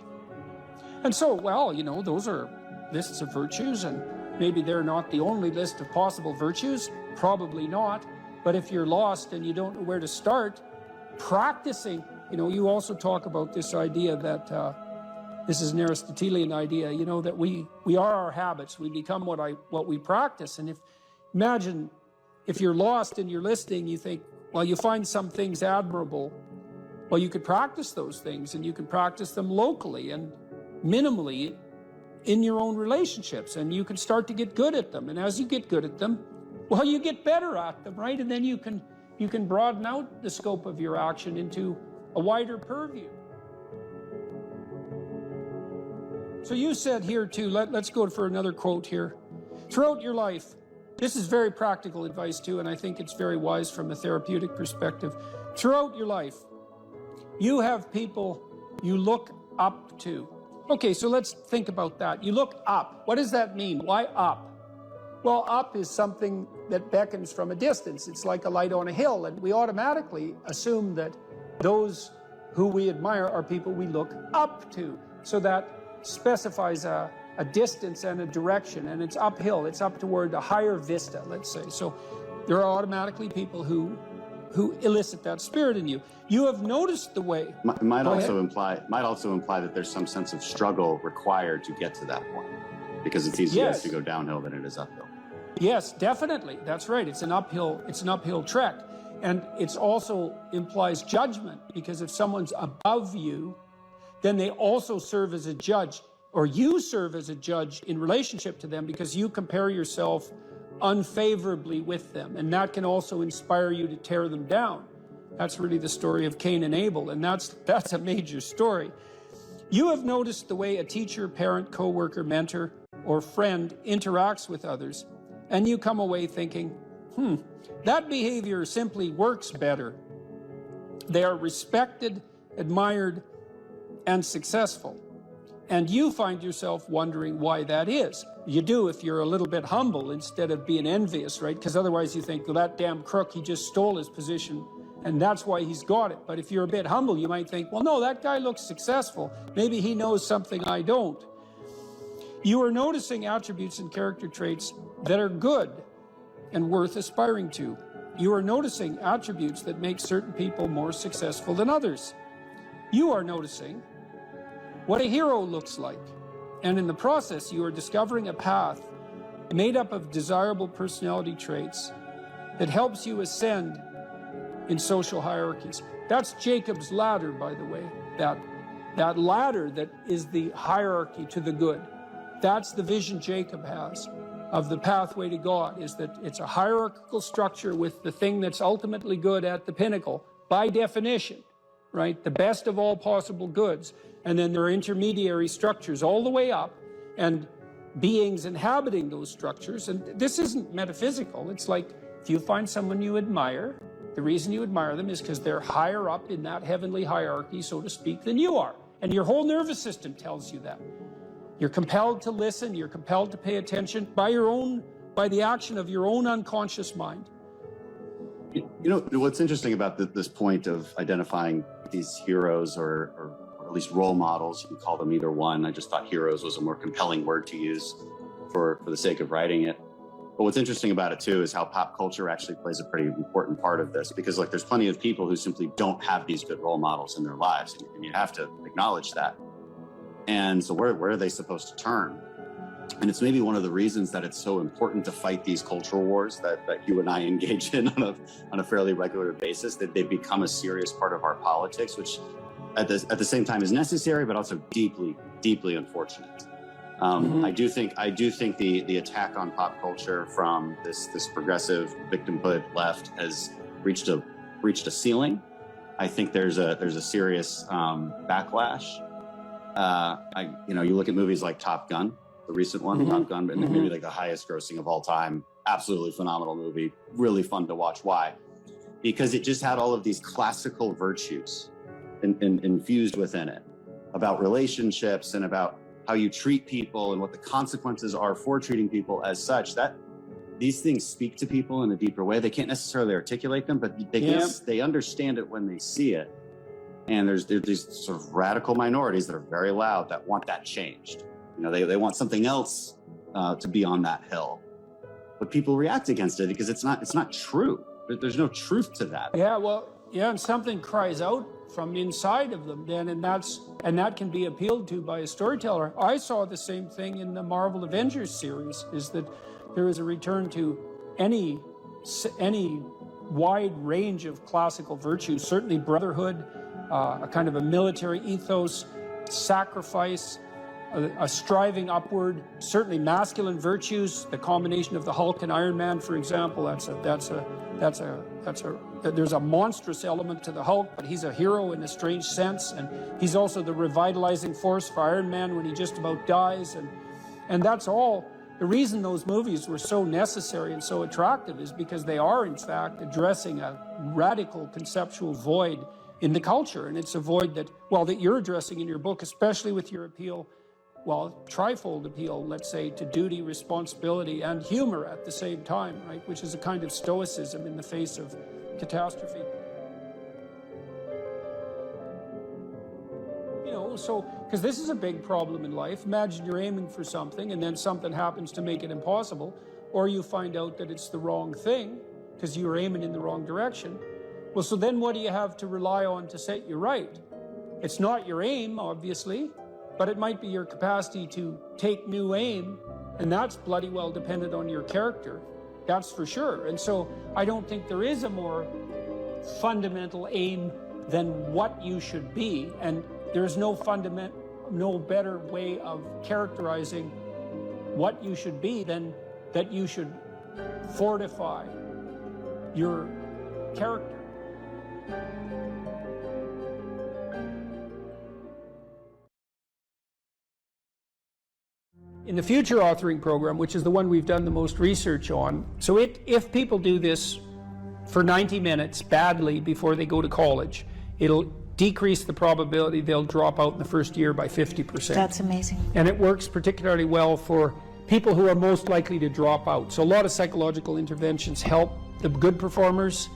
And so, well, those are lists of virtues, and maybe they're not the only list of possible virtues, probably not. But if you're lost and you don't know where to start, practicing, you also talk about this idea that this is an Aristotelian idea, that we are our habits. We become what we practice. And imagine if you're lost and you're listening, you think, Well, you find some things admirable. Well, you could practice those things, and you can practice them locally and minimally in your own relationships, and you can start to get good at them. And as you get good at them, well, you get better at them, right? And then you can broaden out the scope of your action into a wider purview. So you said here too, let's go for another quote here. Throughout your life, this is very practical advice too, and I think it's very wise from a therapeutic perspective. Throughout your life, you have people you look up to. Okay, so let's think about that. You look up. What does that mean? Why up? Well, up is something that beckons from a distance. It's like a light on a hill, and we automatically assume that those who we admire are people we look up to. So that specifies a distance and a direction, and it's uphill. It's up toward a higher vista, let's say. So there are automatically people who elicit that spirit in you. You have noticed the way. Might also imply that there's some sense of struggle required to get to that point, because it's easier to go downhill than it is uphill. Yes, definitely. That's right. It's an uphill trek. And it also implies judgment, because if someone's above you, then they also serve as a judge, or you serve as a judge in relationship to them, because you compare yourself unfavorably with them. And that can also inspire you to tear them down. That's really the story of Cain and Abel, and that's a major story. You have noticed the way a teacher, parent, coworker, mentor, or friend interacts with others, and you come away thinking, that behavior simply works better. They are respected, admired, and successful. And you find yourself wondering why that is. You do if you're a little bit humble instead of being envious, right? Because otherwise you think, well, that damn crook, he just stole his position, and that's why he's got it. But if you're a bit humble, you might think, well, no, that guy looks successful. Maybe he knows something I don't. You are noticing attributes and character traits that are good and worth aspiring to. You are noticing attributes that make certain people more successful than others. You are noticing what a hero looks like. And in the process, you are discovering a path made up of desirable personality traits that helps you ascend in social hierarchies. That's Jacob's ladder, by the way. That ladder that is the hierarchy to the good. That's the vision Jacob has of the pathway to God, is that it's a hierarchical structure with the thing that's ultimately good at the pinnacle, by definition, right? The best of all possible goods. And then there are intermediary structures all the way up, and beings inhabiting those structures. And this isn't metaphysical. It's like, if you find someone you admire, the reason you admire them is because they're higher up in that heavenly hierarchy, so to speak, than you are. And your whole nervous system tells you that. You're compelled to listen, you're compelled to pay attention by the action of your own unconscious mind. You know, what's interesting about this point of identifying these heroes or at least role models, you can call them either one. I just thought heroes was a more compelling word to use for the sake of writing it. But what's interesting about it too is how pop culture actually plays a pretty important part of this, because like there's plenty of people who simply don't have these good role models in their lives, and you have to acknowledge that. And so where are they supposed to turn? And it's maybe one of the reasons that it's so important to fight these cultural wars that you and I engage in on a fairly regular basis, that they become a serious part of our politics, which at the same time is necessary, but also deeply, deeply unfortunate. I do think the attack on pop culture from this progressive victimhood left has reached a ceiling. I think there's a serious backlash. You look at movies like Top Gun, the recent one, Top Gun, and maybe like the highest grossing of all time. Absolutely phenomenal movie, really fun to watch. Why? Because it just had all of these classical virtues infused within it, about relationships and about how you treat people and what the consequences are for treating people as such. That these things speak to people in a deeper way. They can't necessarily articulate them, but they understand it when they see it. And there's these sort of radical minorities that are very loud that want that changed. You know, they want something else to be on that hill, but people react against it because it's not true. There's no truth to that. And something cries out from inside of them then, and that can be appealed to by a storyteller. I saw the same thing in the Marvel Avengers series, is that there is a return to any wide range of classical virtues, certainly brotherhood, a kind of a military ethos, sacrifice, a striving upward, certainly masculine virtues, the combination of the Hulk and Iron Man, for example. There's a monstrous element to the Hulk, but he's a hero in a strange sense, and he's also the revitalizing force for Iron Man when he just about dies, and that's all. The reason those movies were so necessary and so attractive is because they are, in fact, addressing a radical conceptual void in the culture, and it's a void that you're addressing in your book, especially with your appeal, trifold appeal, let's say, to duty, responsibility, and humor at the same time, right? Which is a kind of stoicism in the face of catastrophe. Because this is a big problem in life. Imagine you're aiming for something and then something happens to make it impossible, or you find out that it's the wrong thing because you were aiming in the wrong direction. Well, so then what do you have to rely on to set you right? It's not your aim, obviously, but it might be your capacity to take new aim, and that's bloody well dependent on your character. That's for sure. And so I don't think there is a more fundamental aim than what you should be, and there's no better way of characterizing what you should be than that you should fortify your character. In the future authoring program, which is the one we've done the most research on, so if people do this for 90 minutes badly before they go to college, it'll decrease the probability they'll drop out in the first year by 50%. That's amazing. And it works particularly well for people who are most likely to drop out. So a lot of psychological interventions help the good performers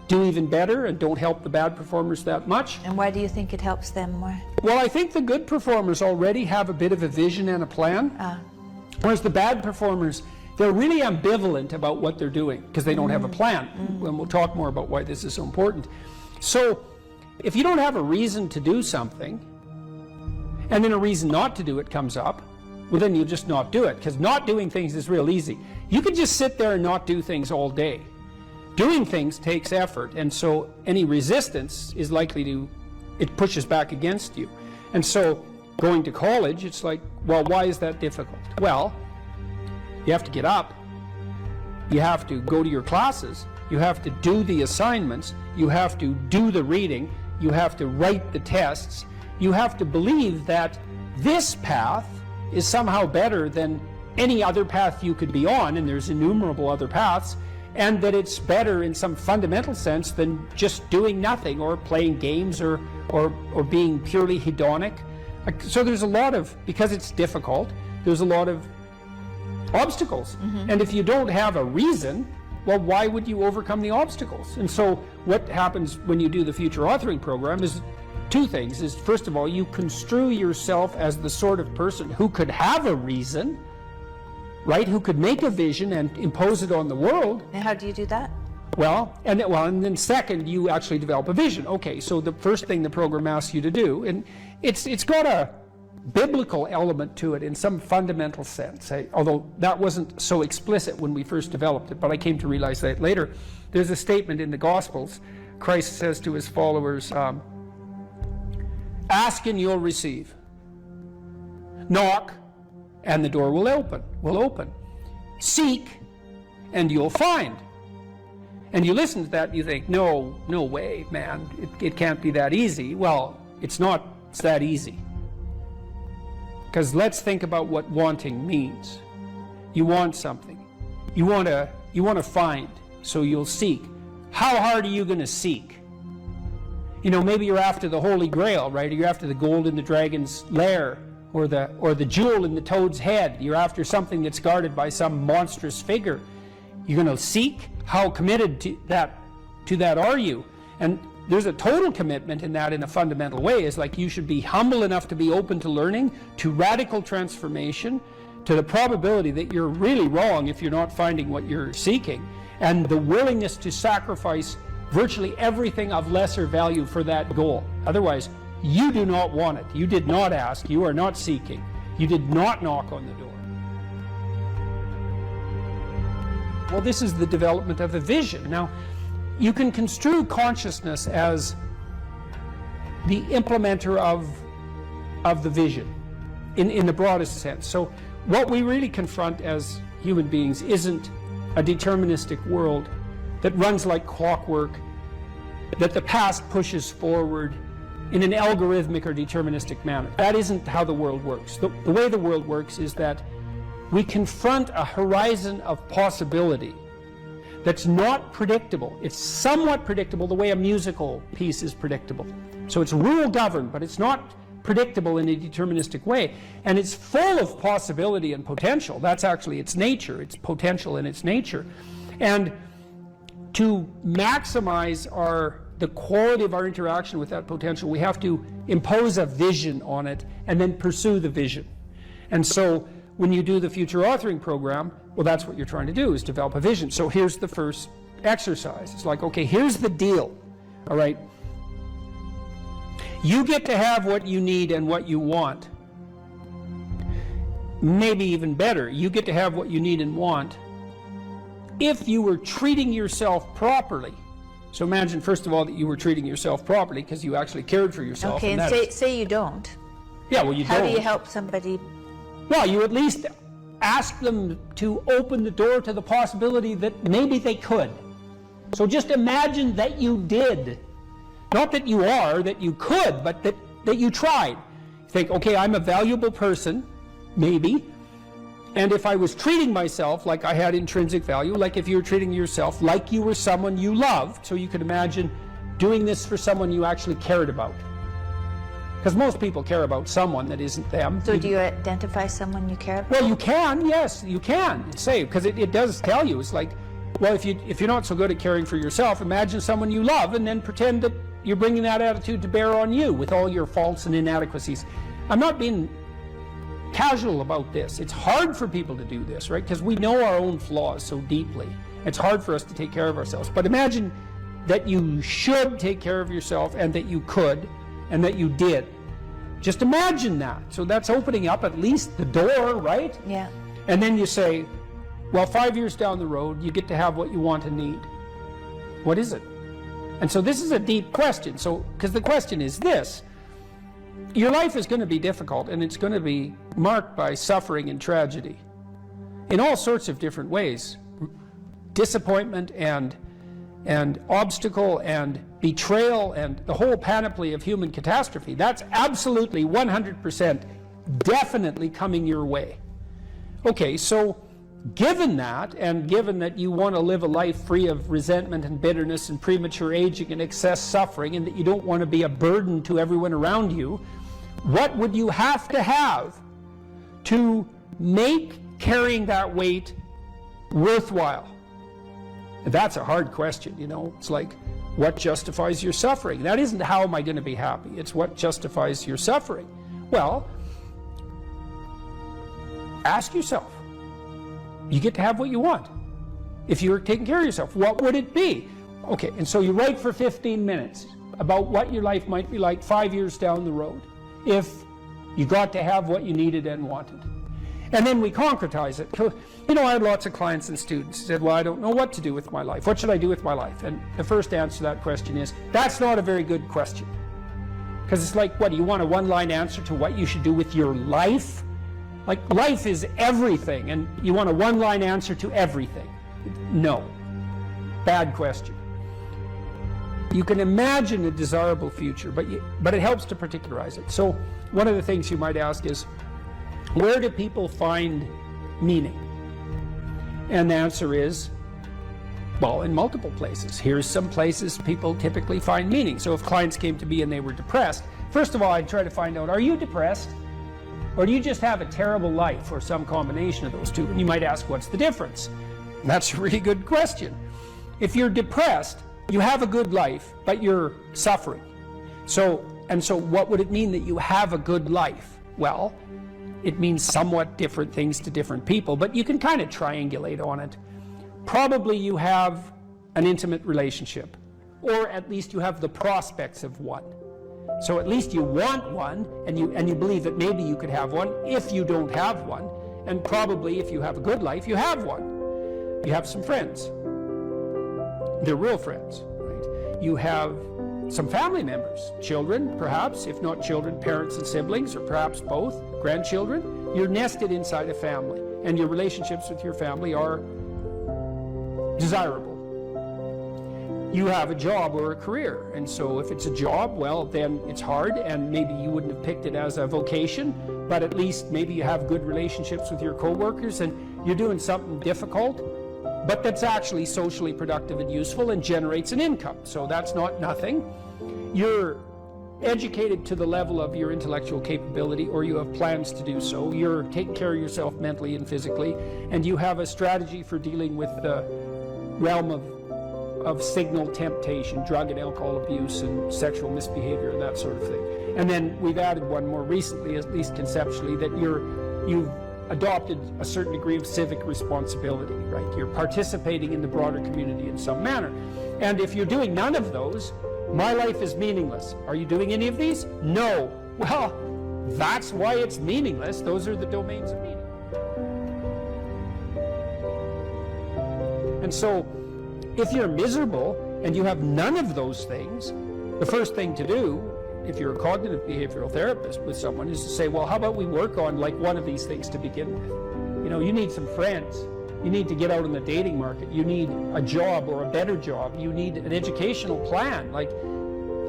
do even better and don't help the bad performers that much. And why do you think it helps them more? Well, I think the good performers already have a bit of a vision and a plan, whereas the bad performers, they're really ambivalent about what they're doing because they don't have a plan. And we'll talk more about why this is so important. So if you don't have a reason to do something, and then a reason not to do it comes up, well, then you just not do it, because not doing things is real easy. You can just sit there and not do things all day. Doing things takes effort, and so any resistance is likely to, it pushes back against you. And so going to college, it's like, well, why is that difficult? Well, you have to get up, you have to go to your classes, you have to do the assignments, you have to do the reading, you have to write the tests, you have to believe that this path is somehow better than any other path you could be on, and there's innumerable other paths, and that it's better in some fundamental sense than just doing nothing or playing games or being purely hedonic. So there's a lot of, because it's difficult, there's a lot of obstacles. And if you don't have a reason, well, why would you overcome the obstacles? And so what happens when you do the future authoring program is two things. Is first of all, you construe yourself as the sort of person who could have a reason, right? Who could make a vision and impose it on the world. And how do you do that? And then second, you actually develop a vision. Okay, so the first thing the program asks you to do, and it's got a biblical element to it in some fundamental sense, although that wasn't so explicit when we first developed it, but I came to realize that later. There's a statement in the Gospels. Christ says to his followers, ask and you'll receive. Knock and the door will open. Seek and you'll find. And you listen to that and you think, no way, man, it can't be that easy. Well, it's that easy. Because let's think about what wanting means. You want something. You want to find, so you'll seek. How hard are you going to seek? Maybe you're after the Holy Grail, right? Or you're after the gold in the dragon's lair, or the jewel in the toad's head. You're after something that's guarded by some monstrous figure. You're going to seek? How committed to that are you? And there's a total commitment in that in a fundamental way. Is like you should be humble enough to be open to learning, to radical transformation, to the probability that you're really wrong if you're not finding what you're seeking, and the willingness to sacrifice virtually everything of lesser value for that goal. Otherwise, you do not want it. You did not ask. You are not seeking. You did not knock on the door. Well, this is the development of a vision. Now, you can construe consciousness as the implementer of the vision in the broadest sense. So what we really confront as human beings isn't a deterministic world that runs like clockwork, that the past pushes forward in an algorithmic or deterministic manner. That isn't how the world works. The way the world works is that we confront a horizon of possibility that's not predictable. It's somewhat predictable the way a musical piece is predictable. So it's rule governed, but it's not predictable in a deterministic way. And it's full of possibility and potential. That's actually its nature. It's potential in its nature. And to maximize the quality of our interaction with that potential, we have to impose a vision on it and then pursue the vision. And so when you do the future authoring program, well, that's what you're trying to do, is develop a vision. So here's the first exercise. It's like, okay, here's the deal. All right. You get to have what you need and what you want. Maybe even better, you get to have what you need and want if you were treating yourself properly. So imagine, first of all, that you were treating yourself properly because you actually cared for yourself. Okay, and say you don't. Yeah, well, you don't. How do you help somebody? Well, you at least ask them to open the door to the possibility that maybe they could. So just imagine that you did. Not that you are, that you could, but that you tried. Think, okay, I'm a valuable person, maybe. And if I was treating myself like I had intrinsic value, like if you were treating yourself like you were someone you loved, so you could imagine doing this for someone you actually cared about. Because most people care about someone that isn't them. So do you identify someone you care about? Well, you can, yes, you can say, because it does tell you. It's like, well, if you're not so good at caring for yourself, imagine someone you love and then pretend that you're bringing that attitude to bear on you with all your faults and inadequacies. I'm not being casual about this. It's hard for people to do this, right? Because we know our own flaws so deeply. It's hard for us to take care of ourselves. But imagine that you should take care of yourself and that you could and that you did. Just imagine that. So that's opening up at least the door, right? Yeah. And then you say, well, 5 years down the road, you get to have what you want and need. What is it? And so this is a deep question. So, because the question is this: your life is going to be difficult, and it's going to be marked by suffering and tragedy in all sorts of different ways. Disappointment and obstacle and betrayal and the whole panoply of human catastrophe. That's absolutely 100% definitely coming your way. Okay, so given that, and given that you want to live a life free of resentment and bitterness and premature aging and excess suffering, and that you don't want to be a burden to everyone around you, what would you have to make carrying that weight worthwhile? That's a hard question, you know. It's like, what justifies your suffering? That isn't how am I going to be happy. It's what justifies your suffering. Well, ask yourself. You get to have what you want. If you were taking care of yourself, what would it be? Okay, and so you write for 15 minutes about what your life might be like 5 years down the road if you got to have what you needed and wanted. And then we concretize it. You know, I had lots of clients and students who said, well, I don't know what to do with my life. What should I do with my life? And the first answer to that question is, that's not a very good question. Because it's like, what, do you want a one-line answer to what you should do with your life? Like, life is everything, and you want a one-line answer to everything. No. Bad question. You can imagine a desirable future, but it helps to particularize it. So one of the things you might ask is, where do people find meaning? And the answer is, well, in multiple places. Here's some places people typically find meaning. So if clients came to me and they were depressed, first of all, I'd try to find out, are you depressed? Or do you just have a terrible life, or some combination of those two? And you might ask, what's the difference? And that's a really good question. If you're depressed, you have a good life, but you're suffering. So what would it mean that you have a good life? Well, it means somewhat different things to different people, but you can kind of triangulate on it. Probably you have an intimate relationship, or at least you have the prospects of one. So at least you want one, and you believe that maybe you could have one if you don't have one, and probably if you have a good life, you have one. You have some friends. They're real friends. you have some family members, children perhaps, if not children, parents and siblings, or perhaps both, grandchildren. You're nested inside a family, and your relationships with your family are desirable. You have a job or a career, and so if it's a job, well, then it's hard, and maybe you wouldn't have picked it as a vocation, but at least maybe you have good relationships with your coworkers, and you're doing something difficult, but that's actually socially productive and useful and generates an income. So that's not nothing. You're educated to the level of your intellectual capability, or you have plans to do so. You're taking care of yourself mentally and physically, and you have a strategy for dealing with the realm of signal temptation, drug and alcohol abuse and sexual misbehavior and that sort of thing. And then we've added one more recently, at least conceptually, that you've adopted a certain degree of civic responsibility, right? You're participating in the broader community in some manner. And if you're doing none of those, my life is meaningless. Are you doing any of these? No. Well, that's why it's meaningless. Those are the domains of meaning. And so, if you're miserable and you have none of those things, the first thing to do, if you're a cognitive behavioral therapist with someone, is to say, well, how about we work on like one of these things to begin with? You know, you need some friends. You need to get out in the dating market. You need a job or a better job. You need an educational plan. Like,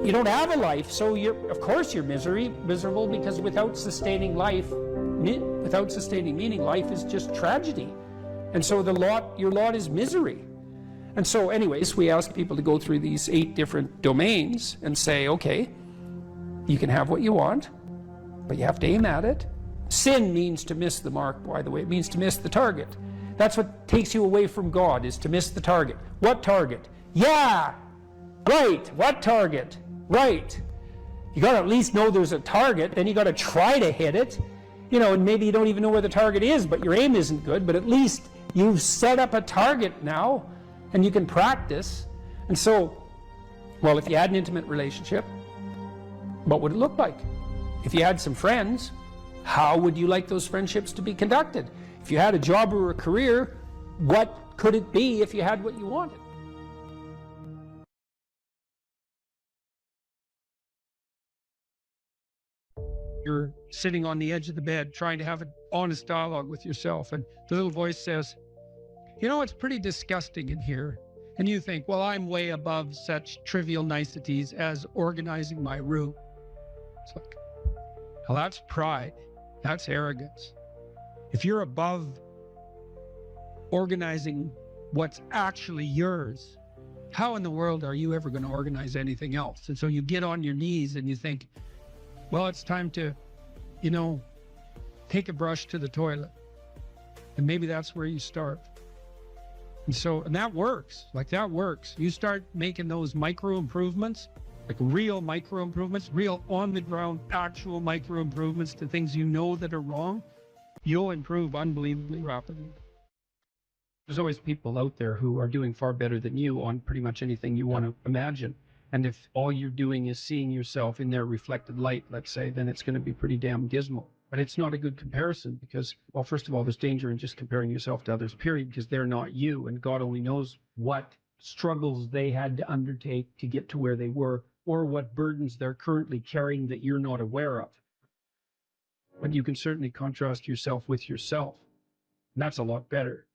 you don't have a life, so of course you're miserable, because without sustaining meaning, life is just tragedy. And so your lot is misery. And so anyways, we ask people to go through these 8 different domains and say, okay, you can have what you want, but you have to aim at it. Sin means to miss the mark, by the way. It means to miss the target. That's what takes you away from God, is to miss the target. What target? Yeah, right. What target? Right. You got to at least know there's a target, then you got to try to hit it. You know, and maybe you don't even know where the target is, but your aim isn't good, but at least you've set up a target now, and you can practice. And so, well, if you had an intimate relationship, what would it look like? If you had some friends, how would you like those friendships to be conducted? If you had a job or a career, what could it be if you had what you wanted? You're sitting on the edge of the bed trying to have an honest dialogue with yourself, and the little voice says, you know, it's pretty disgusting in here. And you think, well, I'm way above such trivial niceties as organizing my room. It's like, well, that's pride. That's arrogance. If you're above organizing what's actually yours, how in the world are you ever going to organize anything else? And so you get on your knees and you think, well, it's time to, you know, take a brush to the toilet. And maybe that's where you start. And that works. Like, that works. You start making those micro improvements, like real micro improvements, real on the ground, actual micro improvements to things you know that are wrong, you'll improve unbelievably rapidly. There's always people out there who are doing far better than you on pretty much anything you want to imagine. And if all you're doing is seeing yourself in their reflected light, let's say, then it's going to be pretty damn dismal. But it's not a good comparison because, well, first of all, there's danger in just comparing yourself to others, period, because they're not you, and God only knows what struggles they had to undertake to get to where they were, or what burdens they're currently carrying that you're not aware of. But you can certainly contrast yourself with yourself, and that's a lot better.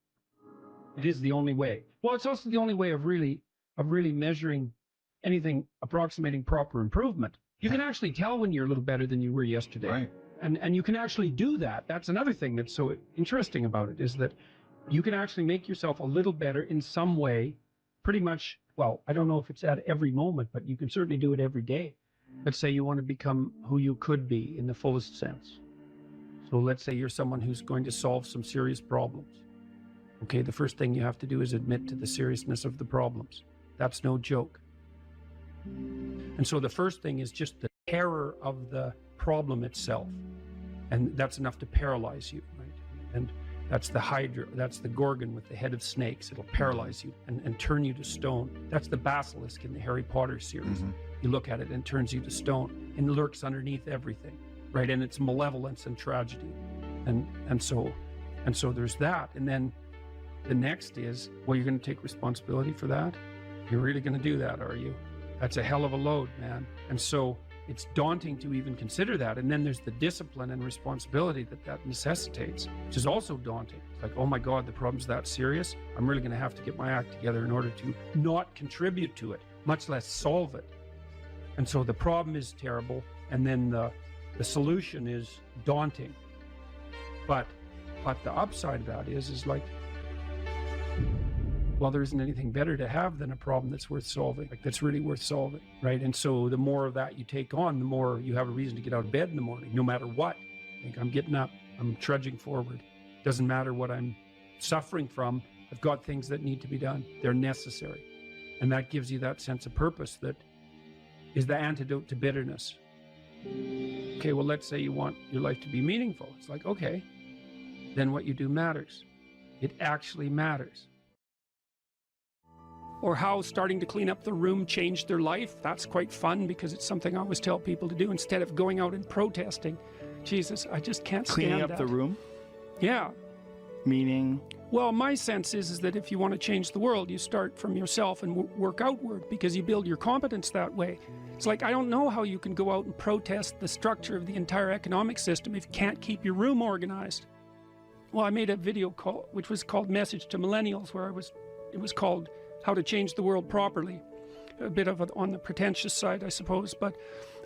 It is the only way. Well, it's also the only way of really measuring anything approximating proper improvement. You can actually tell when you're a little better than you were yesterday. Right. And you can actually do that. That's another thing that's so interesting about it, is that you can actually make yourself a little better in some way, pretty much. Well, I don't know if it's at every moment, but you can certainly do it every day. Let's say you want to become who you could be in the fullest sense. So let's say you're someone who's going to solve some serious problems. Okay, the first thing you have to do is admit to the seriousness of the problems. That's no joke. And so the first thing is just the terror of the problem itself. And that's enough to paralyze you, right? And that's the Hydra, that's the Gorgon with the head of snakes. It'll paralyze you and turn you to stone. That's the basilisk in the Harry Potter series. Mm-hmm. You look at it and it turns you to stone and lurks underneath everything, right? And it's malevolence and tragedy. And so there's that. And then the next is, well, you're going to take responsibility for that? You're really going to do that, are you? That's a hell of a load, man. And so it's daunting to even consider that. And then there's the discipline and responsibility that necessitates, which is also daunting. It's like, oh my God, the problem's that serious. I'm really going to have to get my act together in order to not contribute to it, much less solve it. And so the problem is terrible. And then the solution is daunting. But the upside of that is like, well, there isn't anything better to have than a problem that's worth solving, like that's really worth solving, right? And so the more of that you take on, the more you have a reason to get out of bed in the morning, no matter what. Like, I'm getting up, I'm trudging forward. Doesn't matter what I'm suffering from. I've got things that need to be done. They're necessary. And that gives you that sense of purpose that is the antidote to bitterness. Okay, well, let's say you want your life to be meaningful. It's like, okay, then what you do matters. It actually matters. Or how starting to clean up the room changed their life. That's quite fun because it's something I always tell people to do instead of going out and protesting. Jesus, I just can't stand that. Cleaning up the room? Yeah. Meaning? Well, my sense is that if you want to change the world, you start from yourself and work outward because you build your competence that way. It's like, I don't know how you can go out and protest the structure of the entire economic system if you can't keep your room organized. Well, I made a video which was called Message to Millennials, where it was called How to Change the World Properly. A bit of on the pretentious side, I suppose, but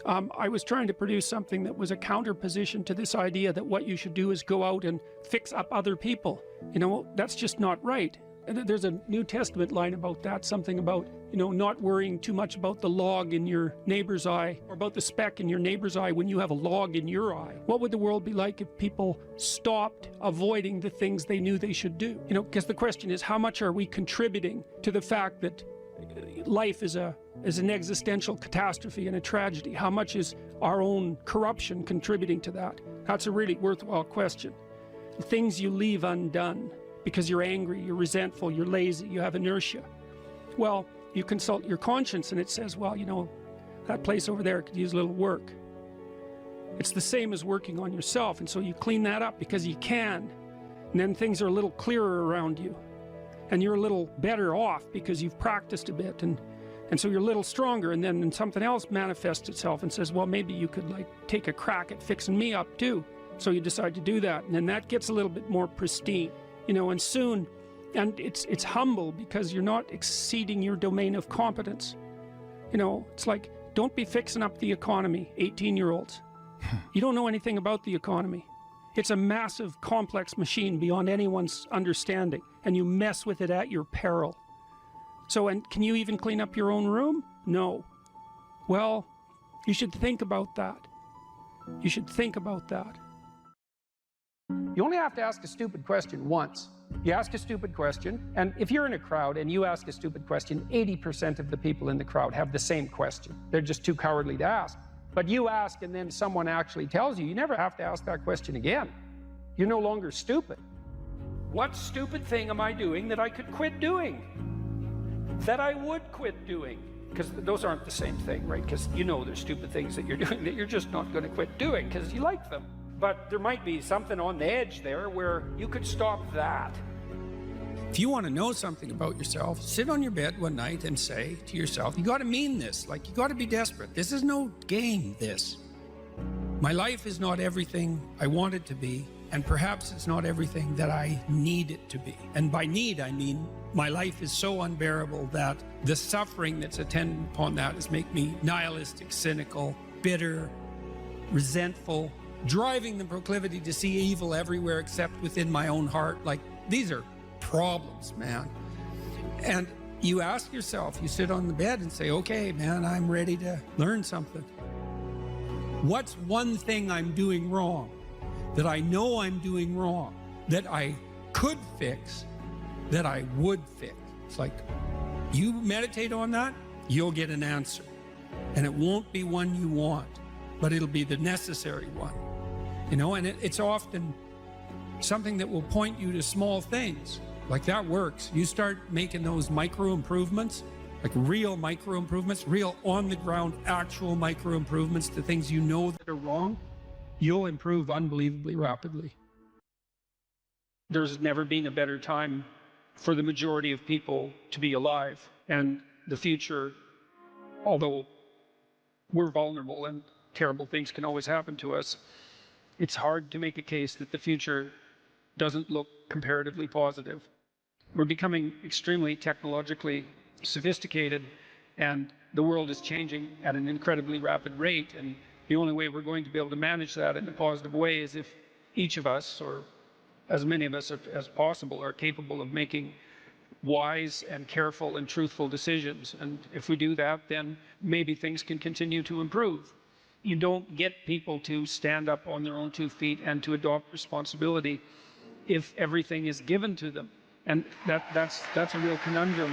I was trying to produce something that was a counterposition to this idea that what you should do is go out and fix up other people. You know, that's just not right. And there's a New Testament line about that, something about, you know, not worrying too much about the log in your neighbor's eye or about the speck in your neighbor's eye when you have a log in your eye. What would the world be like if people stopped avoiding the things they knew they should do? You know, because the question is, how much are we contributing to the fact that life is an existential catastrophe and a tragedy? How much is our own corruption contributing to that? That's a really worthwhile question. The things you leave undone because you're angry, you're resentful, you're lazy, you have inertia. Well, you consult your conscience and it says, well, you know, that place over there could use a little work. It's the same as working on yourself, and so you clean that up because you can, and then things are a little clearer around you, and you're a little better off because you've practiced a bit, and so you're a little stronger, and then something else manifests itself and says, well, maybe you could like take a crack at fixing me up too. So you decide to do that, and then that gets a little bit more pristine. You know, and soon, and it's humble because you're not exceeding your domain of competence. You know, it's like, don't be fixing up the economy, 18-year-olds. You don't know anything about the economy. It's a massive, complex machine beyond anyone's understanding, and you mess with it at your peril. So, and can you even clean up your own room? No. Well, you should think about that. You should think about that. You only have to ask a stupid question once. You ask a stupid question, and if you're in a crowd and you ask a stupid question, 80% of the people in the crowd have the same question. They're just too cowardly to ask. But you ask and then someone actually tells you, you never have to ask that question again. You're no longer stupid. What stupid thing am I doing that I could quit doing? That I would quit doing? Because those aren't the same thing, right? Because you know there's stupid things that you're doing that you're just not going to quit doing because you like them. But there might be something on the edge there where you could stop that. If you want to know something about yourself, sit on your bed one night and say to yourself, you got to mean this, like you got to be desperate. This is no game, this. My life is not everything I want it to be, and perhaps it's not everything that I need it to be. And by need, I mean my life is so unbearable that the suffering that's attendant upon that is make me nihilistic, cynical, bitter, resentful, driving the proclivity to see evil everywhere except within my own heart. Like, these are problems, man. And you ask yourself, you sit on the bed and say, okay, man, I'm ready to learn something. What's one thing I'm doing wrong that I know I'm doing wrong, that I could fix, that I would fix? It's like, you meditate on that, you'll get an answer. And it won't be one you want, but it'll be the necessary one. You know, and it's often something that will point you to small things. Like, that works. You start making those micro improvements, like real micro improvements, real on the ground, actual micro improvements to things you know that are wrong, you'll improve unbelievably rapidly. There's never been a better time for the majority of people to be alive, and the future although we're vulnerable and terrible things can always happen to us, it's hard to make a case that the future doesn't look comparatively positive. We're becoming extremely technologically sophisticated, and the world is changing at an incredibly rapid rate, and the only way we're going to be able to manage that in a positive way is if each of us, or as many of us as possible, are capable of making wise and careful and truthful decisions. And if we do that, then maybe things can continue to improve. You don't get people to stand up on their own 2 feet and to adopt responsibility if everything is given to them. And that's a real conundrum.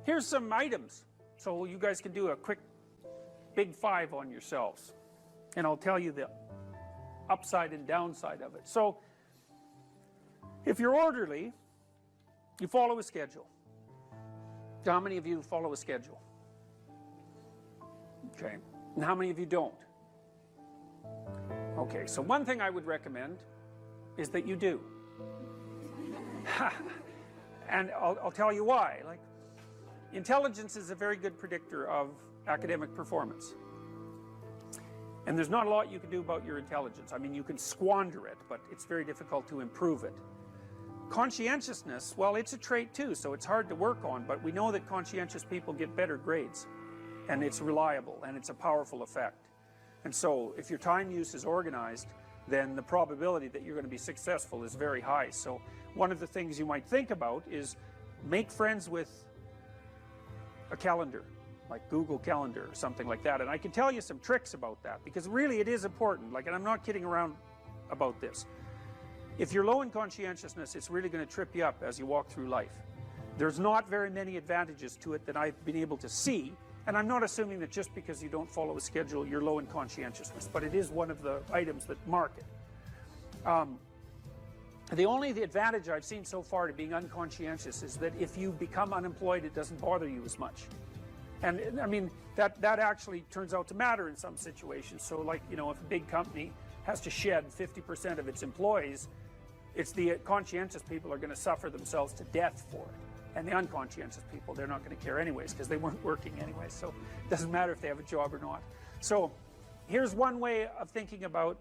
Here's some items, so you guys can do a quick big 5 on yourselves, and I'll tell you the upside and downside of it. So if you're orderly, you follow a schedule. How many of you follow a schedule? Okay, and how many of you don't? Okay, so one thing I would recommend is that you do. And I'll tell you why. Like, intelligence is a very good predictor of academic performance. And there's not a lot you can do about your intelligence. I mean, you can squander it, but it's very difficult to improve it. Conscientiousness, well, it's a trait too, so it's hard to work on, but we know that conscientious people get better grades, and it's reliable, and it's a powerful effect. And so if your time use is organized, then the probability that you're going to be successful is very high. So one of the things you might think about is make friends with a calendar, like Google Calendar or something like that. And I can tell you some tricks about that, because really it is important. Like, and I'm not kidding around about this. If you're low in conscientiousness, it's really going to trip you up as you walk through life. There's not very many advantages to it that I've been able to see, and I'm not assuming that just because you don't follow a schedule, you're low in conscientiousness, but it is one of the items that mark it. The advantage I've seen so far to being unconscientious is that if you become unemployed, it doesn't bother you as much. And I mean, that actually turns out to matter in some situations. So like, you know, if a big company has to shed 50% of its employees, it's the conscientious people are going to suffer themselves to death for it. And the unconscientious people, they're not going to care anyways, because they weren't working anyway. So it doesn't matter if they have a job or not. So here's one way of thinking about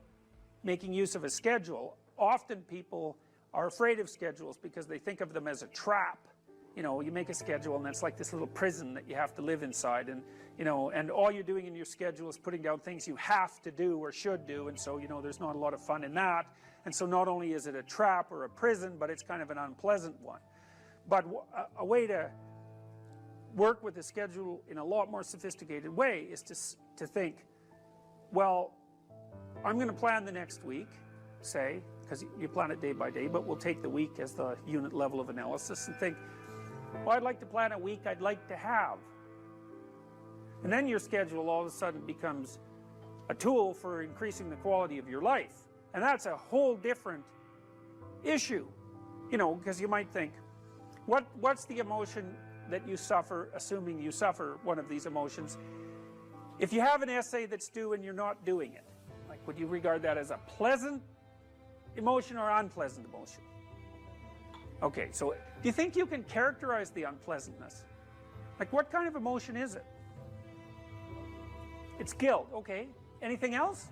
making use of a schedule. Often people are afraid of schedules because they think of them as a trap. You know, you make a schedule and it's like this little prison that you have to live inside, and you know, and all you're doing in your schedule is putting down things you have to do or should do, and so, you know, there's not a lot of fun in that. And so not only is it a trap or a prison, but it's kind of an unpleasant one. But a way to work with the schedule in a lot more sophisticated way is to think, well, I'm going to plan the next week, say, because you plan it day by day, but we'll take the week as the unit level of analysis and think, well, I'd like to plan a week I'd like to have. And then your schedule all of a sudden becomes a tool for increasing the quality of your life. And that's a whole different issue, you know, because you might think, what's the emotion that you suffer, assuming you suffer one of these emotions? If you have an essay that's due and you're not doing it, like, would you regard that as a pleasant emotion or unpleasant emotion? Okay, so do you think you can characterize the unpleasantness? Like, what kind of emotion is it? It's guilt. Okay, anything else?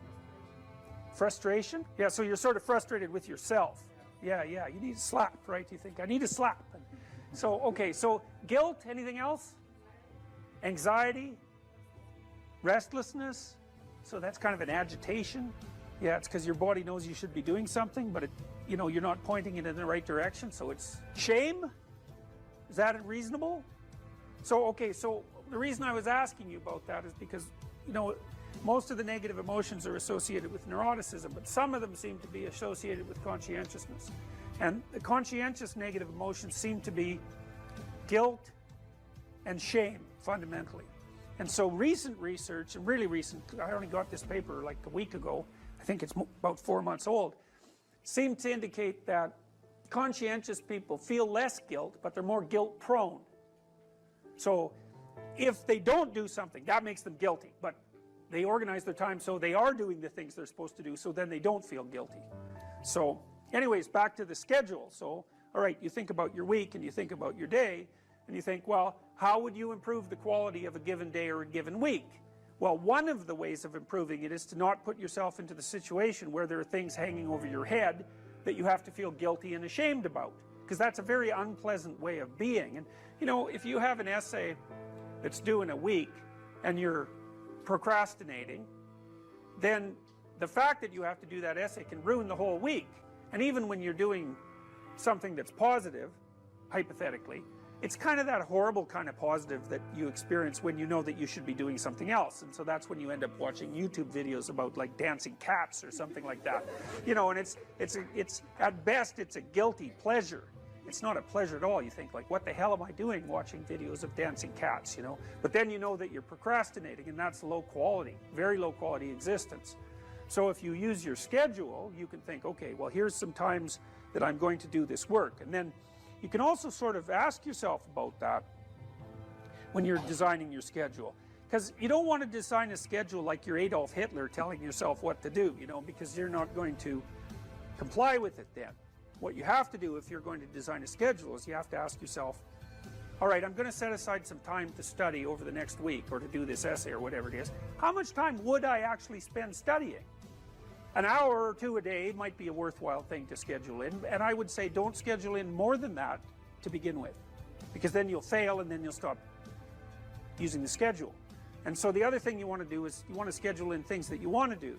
Frustration? Yeah, so you're sort of frustrated with yourself. Yeah, you need a slap, right? You think, I need a slap. So, okay, so guilt, anything else? Anxiety? Restlessness? So that's kind of an agitation. Yeah, it's because your body knows you should be doing something, but you know, you're not pointing it in the right direction, so it's shame? Is that reasonable? So, okay, so the reason I was asking you about that is because, you know, most of the negative emotions are associated with neuroticism, but some of them seem to be associated with conscientiousness. And the conscientious negative emotions seem to be guilt and shame, fundamentally. And so recent research, and really recent, I only got this paper like a week ago, I think it's about 4 months old, seem to indicate that conscientious people feel less guilt, but they're more guilt prone. So if they don't do something, that makes them guilty, but they organize their time so they are doing the things they're supposed to do, so then they don't feel guilty. So anyways, back to the schedule. So all right, you think about your week and you think about your day, and you think, well, how would you improve the quality of a given day or a given week? Well, one of the ways of improving it is to not put yourself into the situation where there are things hanging over your head that you have to feel guilty and ashamed about, because that's a very unpleasant way of being. And you know, if you have an essay that's due in a week and you're procrastinating, then the fact that you have to do that essay can ruin the whole week. And even when you're doing something that's positive, hypothetically, it's kind of that horrible kind of positive that you experience when you know that you should be doing something else. And so that's when you end up watching YouTube videos about like dancing cats or something like that. You know, and it's at best it's a guilty pleasure. It's not a pleasure at all. You think like, what the hell am I doing watching videos of dancing cats, you know? But then you know that you're procrastinating, and that's low quality, very low quality existence. So if you use your schedule, you can think, okay, well, here's some times that I'm going to do this work. And then you can also sort of ask yourself about that when you're designing your schedule. Because you don't want to design a schedule like you're Adolf Hitler telling yourself what to do, you know, because you're not going to comply with it then. What you have to do if you're going to design a schedule is you have to ask yourself, all right, I'm going to set aside some time to study over the next week or to do this essay or whatever it is. How much time would I actually spend studying? An hour or two a day might be a worthwhile thing to schedule in, and I would say don't schedule in more than that to begin with, because then you'll fail and then you'll stop using the schedule. And so the other thing you want to do is you want to schedule in things that you want to do,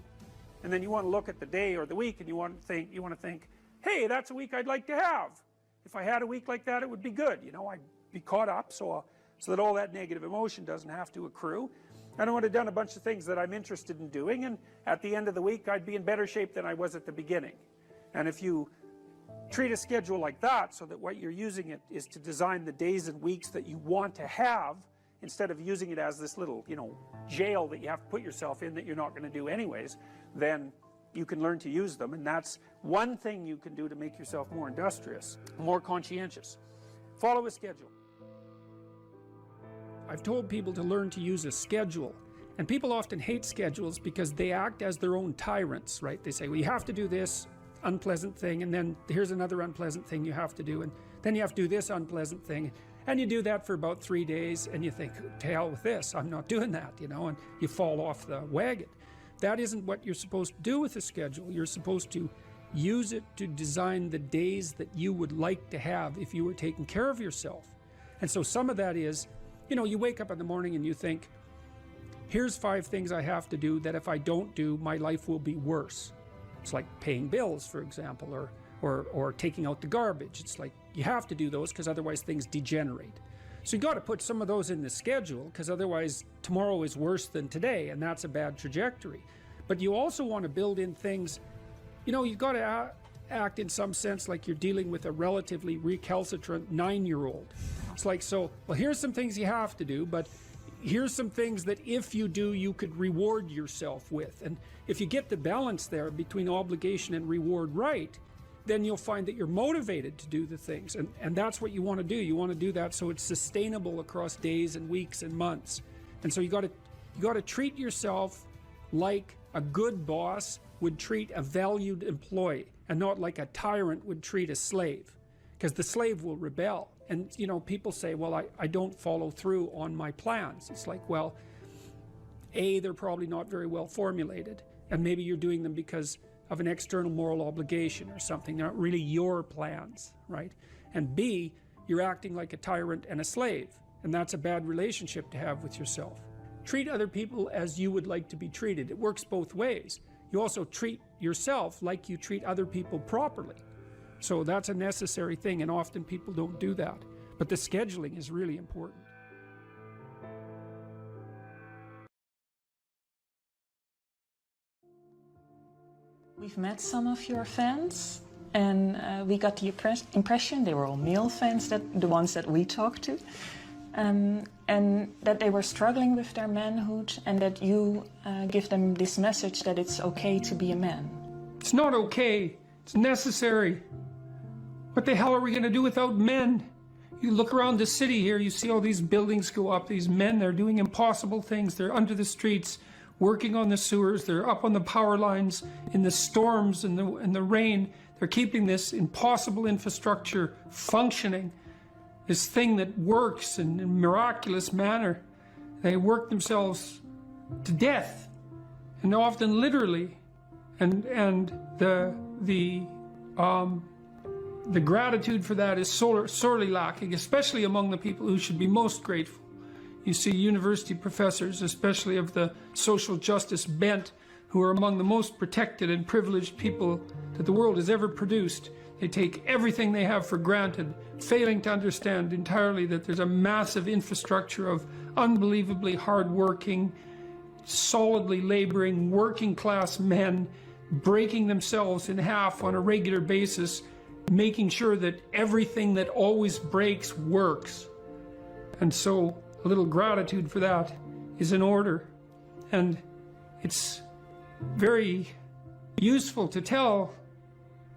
and then you want to look at the day or the week and you want to think, hey, that's a week I'd like to have. If I had a week like that, it would be good. You know, I'd be caught up so that all that negative emotion doesn't have to accrue. And I would have done a bunch of things that I'm interested in doing, and at the end of the week I'd be in better shape than I was at the beginning. And if you treat a schedule like that, so that what you're using it is to design the days and weeks that you want to have, instead of using it as this little, you know, jail that you have to put yourself in that you're not going to do anyways, then you can learn to use them. And that's one thing you can do to make yourself more industrious, more conscientious. Follow a schedule. I've told people to learn to use a schedule, and people often hate schedules because they act as their own tyrants, right? They say, well, you have to do this unpleasant thing, and then here's another unpleasant thing you have to do, and then you have to do this unpleasant thing, and you do that for about 3 days, and you think, to hell with this, I'm not doing that, you know, and you fall off the wagon. That isn't what you're supposed to do with a schedule. You're supposed to use it to design the days that you would like to have if you were taking care of yourself. And so some of that is, you know, you wake up in the morning and you think, here's 5 things I have to do that if I don't do, my life will be worse. It's like paying bills, for example, or taking out the garbage. It's like you have to do those because otherwise things degenerate. So you got to put some of those in the schedule, because otherwise tomorrow is worse than today, and that's a bad trajectory. But you also want to build in things, you know, you've got to act in some sense like you're dealing with a relatively recalcitrant 9-year-old. It's like, so, well, here's some things you have to do, but here's some things that if you do, you could reward yourself with. And if you get the balance there between obligation and reward right, then you'll find that you're motivated to do the things. And that's what you want to do. You want to do that so it's sustainable across days and weeks and months. And so you got to treat yourself like a good boss would treat a valued employee, and not like a tyrant would treat a slave, because the slave will rebel. And, you know, people say, well, I don't follow through on my plans. It's like, well, A, they're probably not very well formulated, and maybe you're doing them because of an external moral obligation or something. They're not really your plans, right? And B, you're acting like a tyrant and a slave, and that's a bad relationship to have with yourself. Treat other people as you would like to be treated. It works both ways. You also treat yourself like you treat other people properly. So that's a necessary thing, and often people don't do that. But the scheduling is really important. We've met some of your fans, and we got the impression they were all male fans, the ones that we talked to, and that they were struggling with their manhood, and that you give them this message that it's okay to be a man. It's not okay. It's necessary. What the hell are we going to do without men? You look around the city here, you see all these buildings go up, these men, they're doing impossible things. They're under the streets, working on the sewers, they're up on the power lines, in the storms and the rain. They're keeping this impossible infrastructure functioning, this thing that works in a miraculous manner. They work themselves to death, and often literally, and the gratitude for that is sorely lacking, especially among the people who should be most grateful. You see university professors, especially of the social justice bent, who are among the most protected and privileged people that the world has ever produced. They take everything they have for granted, failing to understand entirely that there's a massive infrastructure of unbelievably hardworking, solidly laboring, working class men breaking themselves in half on a regular basis, making sure that everything that always breaks works. And so a little gratitude for that is in order. And it's very useful to tell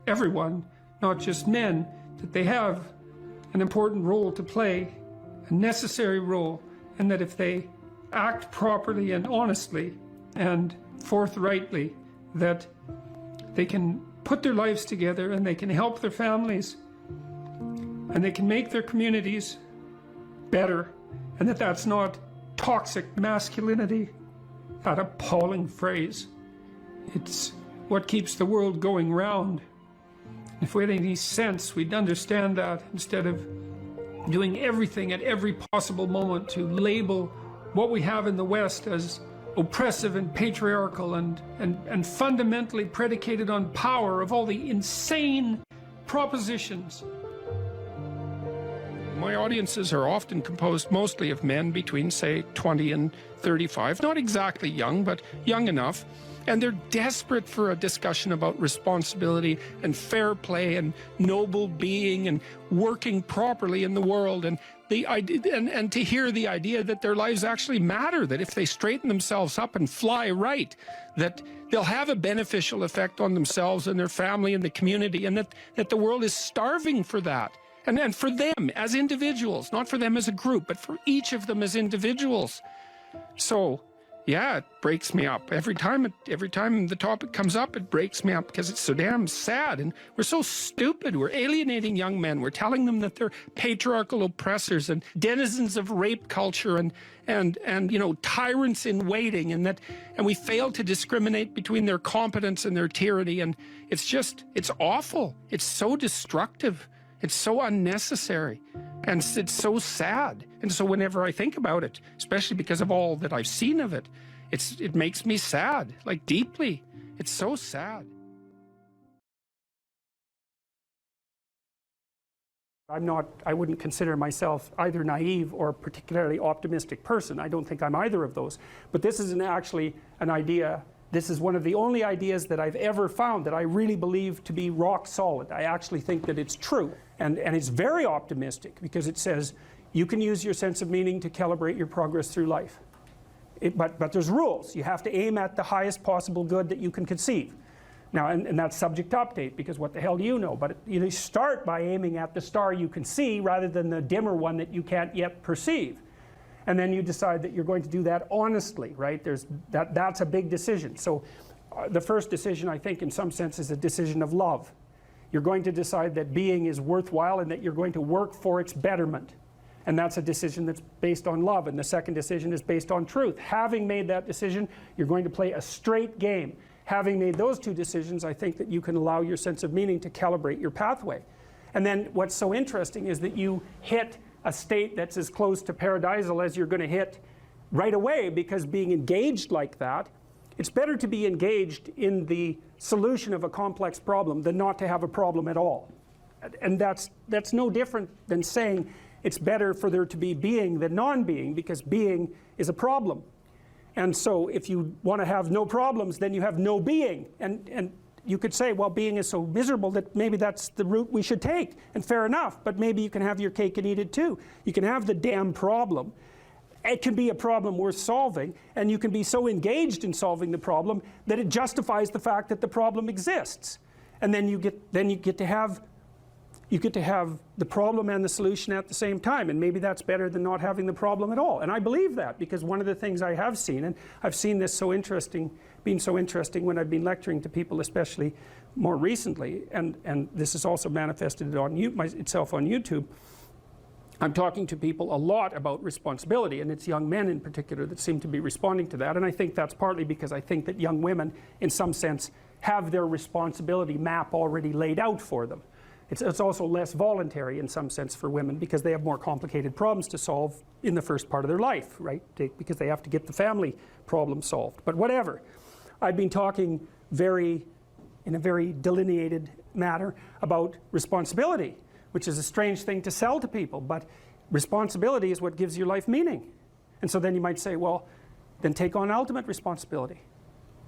everyone, not just men, that they have an important role to play, a necessary role, and that if they act properly and honestly and forthrightly, that they can put their lives together and they can help their families and they can make their communities better, and that that's not toxic masculinity, that appalling phrase. It's what keeps the world going round. If we had any sense, we'd understand that, instead of doing everything at every possible moment to label what we have in the West as oppressive and patriarchal and fundamentally predicated on power, of all the insane propositions. My audiences are often composed mostly of men between, say, 20 and 35, not exactly young, but young enough. And they're desperate for a discussion about responsibility and fair play and noble being and working properly in the world, and the idea, and to hear the idea that their lives actually matter, that if they straighten themselves up and fly right, that they'll have a beneficial effect on themselves and their family and the community, and that the world is starving for that. And for them as individuals, not for them as a group, but for each of them as individuals. So, yeah, it breaks me up. Every time the topic comes up, it breaks me up, because it's so damn sad, and we're so stupid. We're alienating young men. We're telling them that they're patriarchal oppressors and denizens of rape culture and you know, tyrants in waiting, and we fail to discriminate between their competence and their tyranny, and it's awful. It's so destructive. It's so unnecessary, and it's so sad. And so whenever I think about it, especially because of all that I've seen of it, it makes me sad, like deeply. It's so sad. I wouldn't consider myself either naive or particularly optimistic person. I don't think I'm either of those. But this is actually an idea. This is one of the only ideas that I've ever found that I really believe to be rock solid. I actually think that it's true. And it's very optimistic, because it says you can use your sense of meaning to calibrate your progress through life. But there's rules. You have to aim at the highest possible good that you can conceive. Now, and that's subject to update, because what the hell do you know? But you start by aiming at the star you can see rather than the dimmer one that you can't yet perceive. And then you decide that you're going to do that honestly, right? That's a big decision. So the first decision, I think, in some sense, is a decision of love. You're going to decide that being is worthwhile and that you're going to work for its betterment. And that's a decision that's based on love. And the second decision is based on truth. Having made that decision, you're going to play a straight game. Having made those two decisions, I think that you can allow your sense of meaning to calibrate your pathway. And then what's so interesting is that you hit a state that's as close to paradisal as you're going to hit right away, because being engaged like that, it's better to be engaged in the solution of a complex problem than not to have a problem at all. And that's no different than saying it's better for there to be being than non-being, because being is a problem. And so if you want to have no problems, then you have no being. And you could say, well, being is so miserable that maybe that's the route we should take, and fair enough, but maybe you can have your cake and eat it too. You can have the damn problem. It can be a problem worth solving, and you can be so engaged in solving the problem that it justifies the fact that the problem exists. And then you get to have you get to have the problem and the solution at the same time, and maybe that's better than not having the problem at all. And I believe that, because one of the things I have seen, and I've seen this being so interesting when I've been lecturing to people, especially more recently, and this has also manifested itself on YouTube. I'm talking to people a lot about responsibility, and it's young men in particular that seem to be responding to that, and I think that's partly because I think that young women, in some sense, have their responsibility map already laid out for them. It's also less voluntary in some sense for women, because they have more complicated problems to solve in the first part of their life, right? Because they have to get the family problem solved. But whatever. I've been talking in a very delineated manner about responsibility, which is a strange thing to sell to people, but responsibility is what gives your life meaning. And so then you might say, well, then take on ultimate responsibility.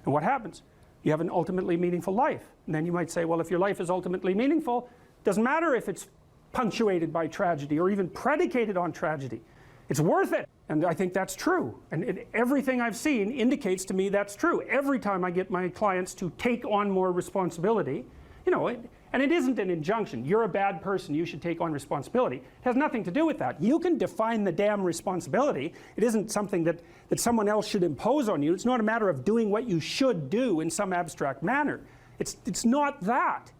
And what happens? You have an ultimately meaningful life. And then you might say, well, if your life is ultimately meaningful, doesn't matter if it's punctuated by tragedy or even predicated on tragedy. It's worth it. And I think that's true. And everything I've seen indicates to me that's true. Every time I get my clients to take on more responsibility, you know, and it isn't an injunction. You're a bad person, you should take on responsibility. It has nothing to do with that. You can define the damn responsibility. It isn't something that someone else should impose on you. It's not a matter of doing what you should do in some abstract manner. It's not that.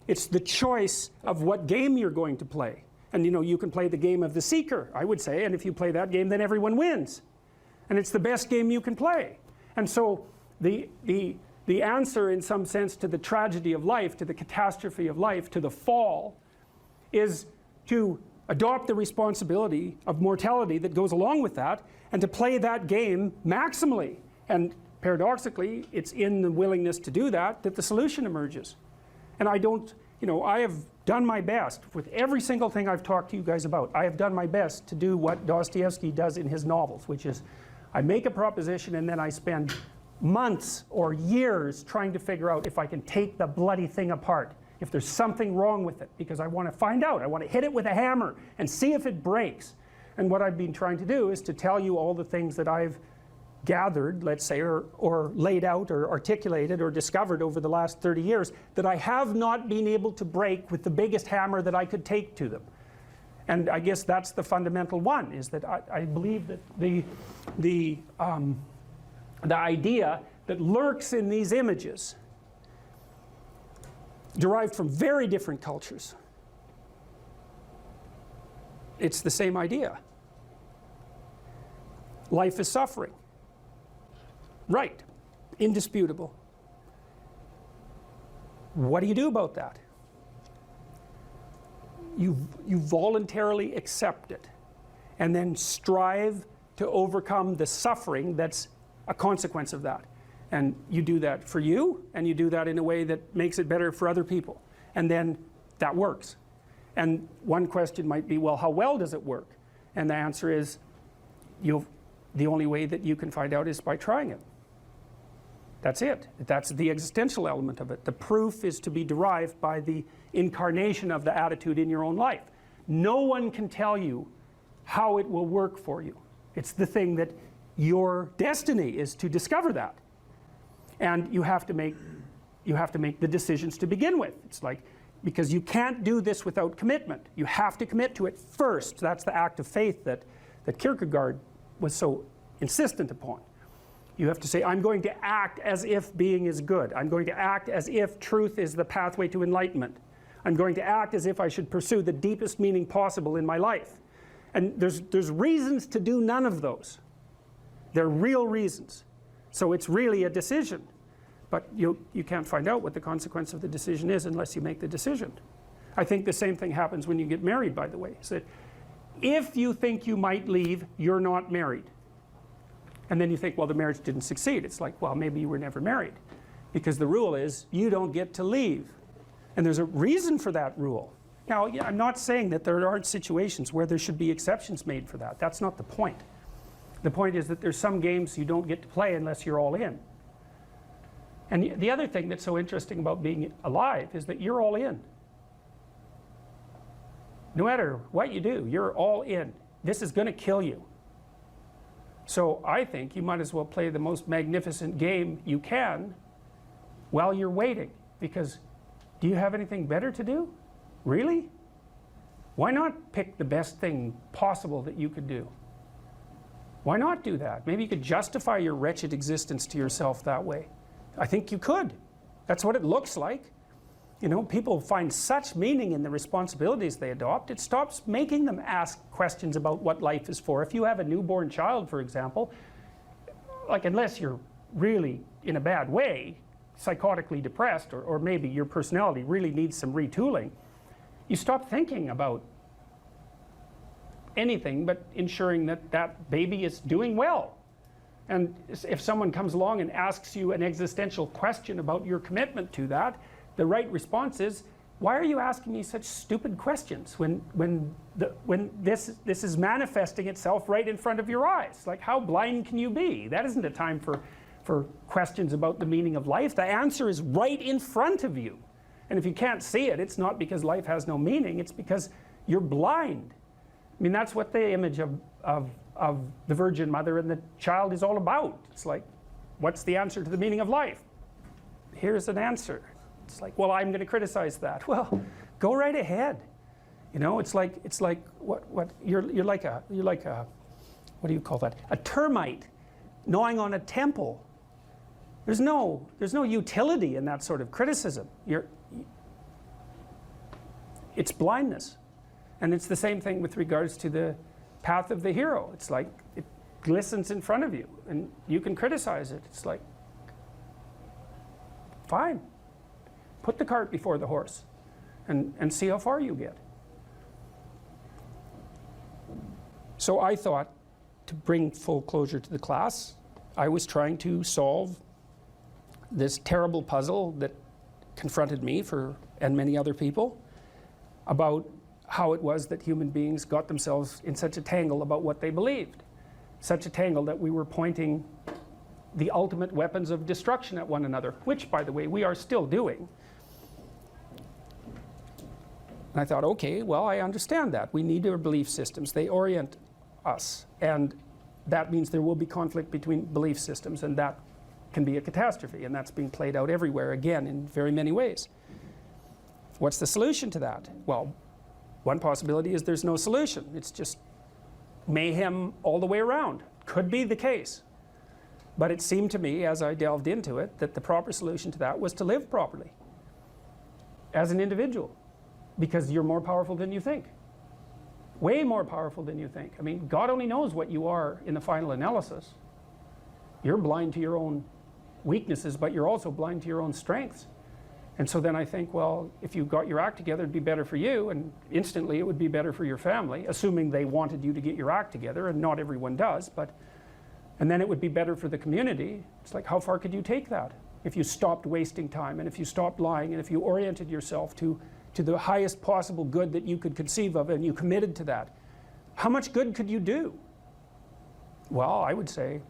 It's the choice of what game you're going to play. And you know, you can play the game of the seeker, I would say, and if you play that game, then everyone wins. And it's the best game you can play. And so the answer, in some sense, to the tragedy of life, to the catastrophe of life, to the fall, is to adopt the responsibility of mortality that goes along with that, and to play that game maximally. And paradoxically, it's in the willingness to do that that the solution emerges. And I don't, you know, I have done my best with every single thing I've talked to you guys about. I have done my best to do what Dostoevsky does in his novels, which is I make a proposition and then I spend months or years trying to figure out if I can take the bloody thing apart, if there's something wrong with it, because I want to find out. I want to hit it with a hammer and see if it breaks. And what I've been trying to do is to tell you all the things that I've gathered, let's say, or laid out or articulated or discovered over the last 30 years that I have not been able to break with the biggest hammer that I could take to them. And I guess that's the fundamental one, is that I believe that the idea that lurks in these images, derived from very different cultures, it's the same idea. Life is suffering. Right, indisputable. What do you do about that? You voluntarily accept it, and then strive to overcome the suffering that's a consequence of that. And you do that for you, and you do that in a way that makes it better for other people. And then that works. And one question might be, well, how well does it work? And the answer is, the only way that you can find out is by trying it. That's it. That's the existential element of it. The proof is to be derived by the incarnation of the attitude in your own life. No one can tell you how it will work for you. It's the thing that your destiny is to discover that. And you have to make the decisions to begin with. It's like, because you can't do this without commitment. You have to commit to it first. That's the act of faith that Kierkegaard was so insistent upon. You have to say, I'm going to act as if being is good. I'm going to act as if truth is the pathway to enlightenment. I'm going to act as if I should pursue the deepest meaning possible in my life. And there's reasons to do none of those. They're real reasons. So it's really a decision. But you can't find out what the consequence of the decision is unless you make the decision. I think the same thing happens when you get married, by the way. So if you think you might leave, you're not married. And then you think, well, the marriage didn't succeed. It's like, well, maybe you were never married. Because the rule is, you don't get to leave. And there's a reason for that rule. Now, I'm not saying that there aren't situations where there should be exceptions made for that. That's not the point. The point is that there's some games you don't get to play unless you're all in. And the other thing that's so interesting about being alive is that you're all in. No matter what you do, you're all in. This is going to kill you. So I think you might as well play the most magnificent game you can while you're waiting. Because do you have anything better to do? Really? Why not pick the best thing possible that you could do? Why not do that? Maybe you could justify your wretched existence to yourself that way. I think you could. That's what it looks like. You know, people find such meaning in the responsibilities they adopt, it stops making them ask questions about what life is for. If you have a newborn child, for example, like unless you're really in a bad way, psychotically depressed, or maybe your personality really needs some retooling, you stop thinking about anything but ensuring that that baby is doing well. And if someone comes along and asks you an existential question about your commitment to that, the right response is, why are you asking me such stupid questions when this is manifesting itself right in front of your eyes? Like, how blind can you be? That isn't a time for questions about the meaning of life. The answer is right in front of you. And if you can't see it, it's not because life has no meaning, it's because you're blind. I mean, that's what the image of the Virgin Mother and the child is all about. It's like, what's the answer to the meaning of life? Here's an answer. It's like, well, I'm going to criticize that. Well, go right ahead. You know, it's like what you're like a what do you call that? A termite gnawing on a temple. There's no utility in that sort of criticism. It's blindness. And it's the same thing with regards to the path of the hero. It's like it glistens in front of you and you can criticize it. It's like, fine. Put the cart before the horse and see how far you get. So I thought, to bring full closure to the class, I was trying to solve this terrible puzzle that confronted me and many other people about how it was that human beings got themselves in such a tangle about what they believed. Such a tangle that we were pointing the ultimate weapons of destruction at one another, which, by the way, we are still doing. And I thought, okay, well, I understand that. We need our belief systems. They orient us. And that means there will be conflict between belief systems, and that can be a catastrophe. And that's being played out everywhere, again, in very many ways. What's the solution to that? Well, one possibility is there's no solution. It's just mayhem all the way around. Could be the case. But it seemed to me, as I delved into it, that the proper solution to that was to live properly as an individual. Because you're more powerful than you think. Way more powerful than you think. I mean, God only knows what you are in the final analysis. You're blind to your own weaknesses, but you're also blind to your own strengths. And so then I think, well, if you got your act together, it'd be better for you, and instantly it would be better for your family, assuming they wanted you to get your act together, and not everyone does, and then it would be better for the community. It's like, how far could you take that? If you stopped wasting time, and if you stopped lying, and if you oriented yourself to the highest possible good that you could conceive of, and you committed to that, how much good could you do? Well, I would say,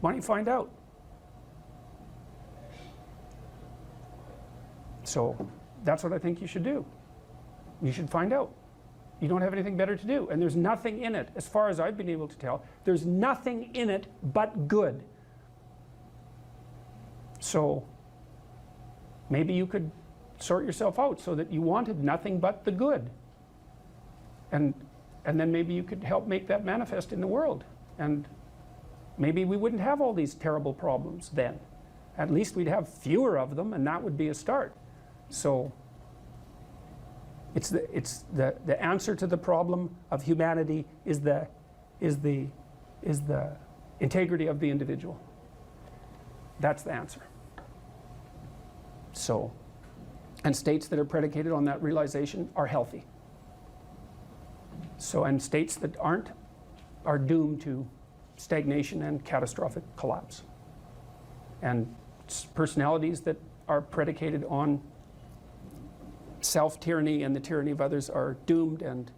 why don't you find out? So that's what I think you should do. You should find out. You don't have anything better to do. And there's nothing in it, as far as I've been able to tell, there's nothing in it but good. So maybe you could sort yourself out so that you wanted nothing but the good. And then maybe you could help make that manifest in the world. And maybe we wouldn't have all these terrible problems then. At least we'd have fewer of them, and that would be a start. So it's the answer to the problem of humanity is the integrity of the individual. That's the answer. So, and states that are predicated on that realization are healthy. So, and states that aren't are doomed to stagnation and catastrophic collapse. And personalities that are predicated on self-tyranny and the tyranny of others are doomed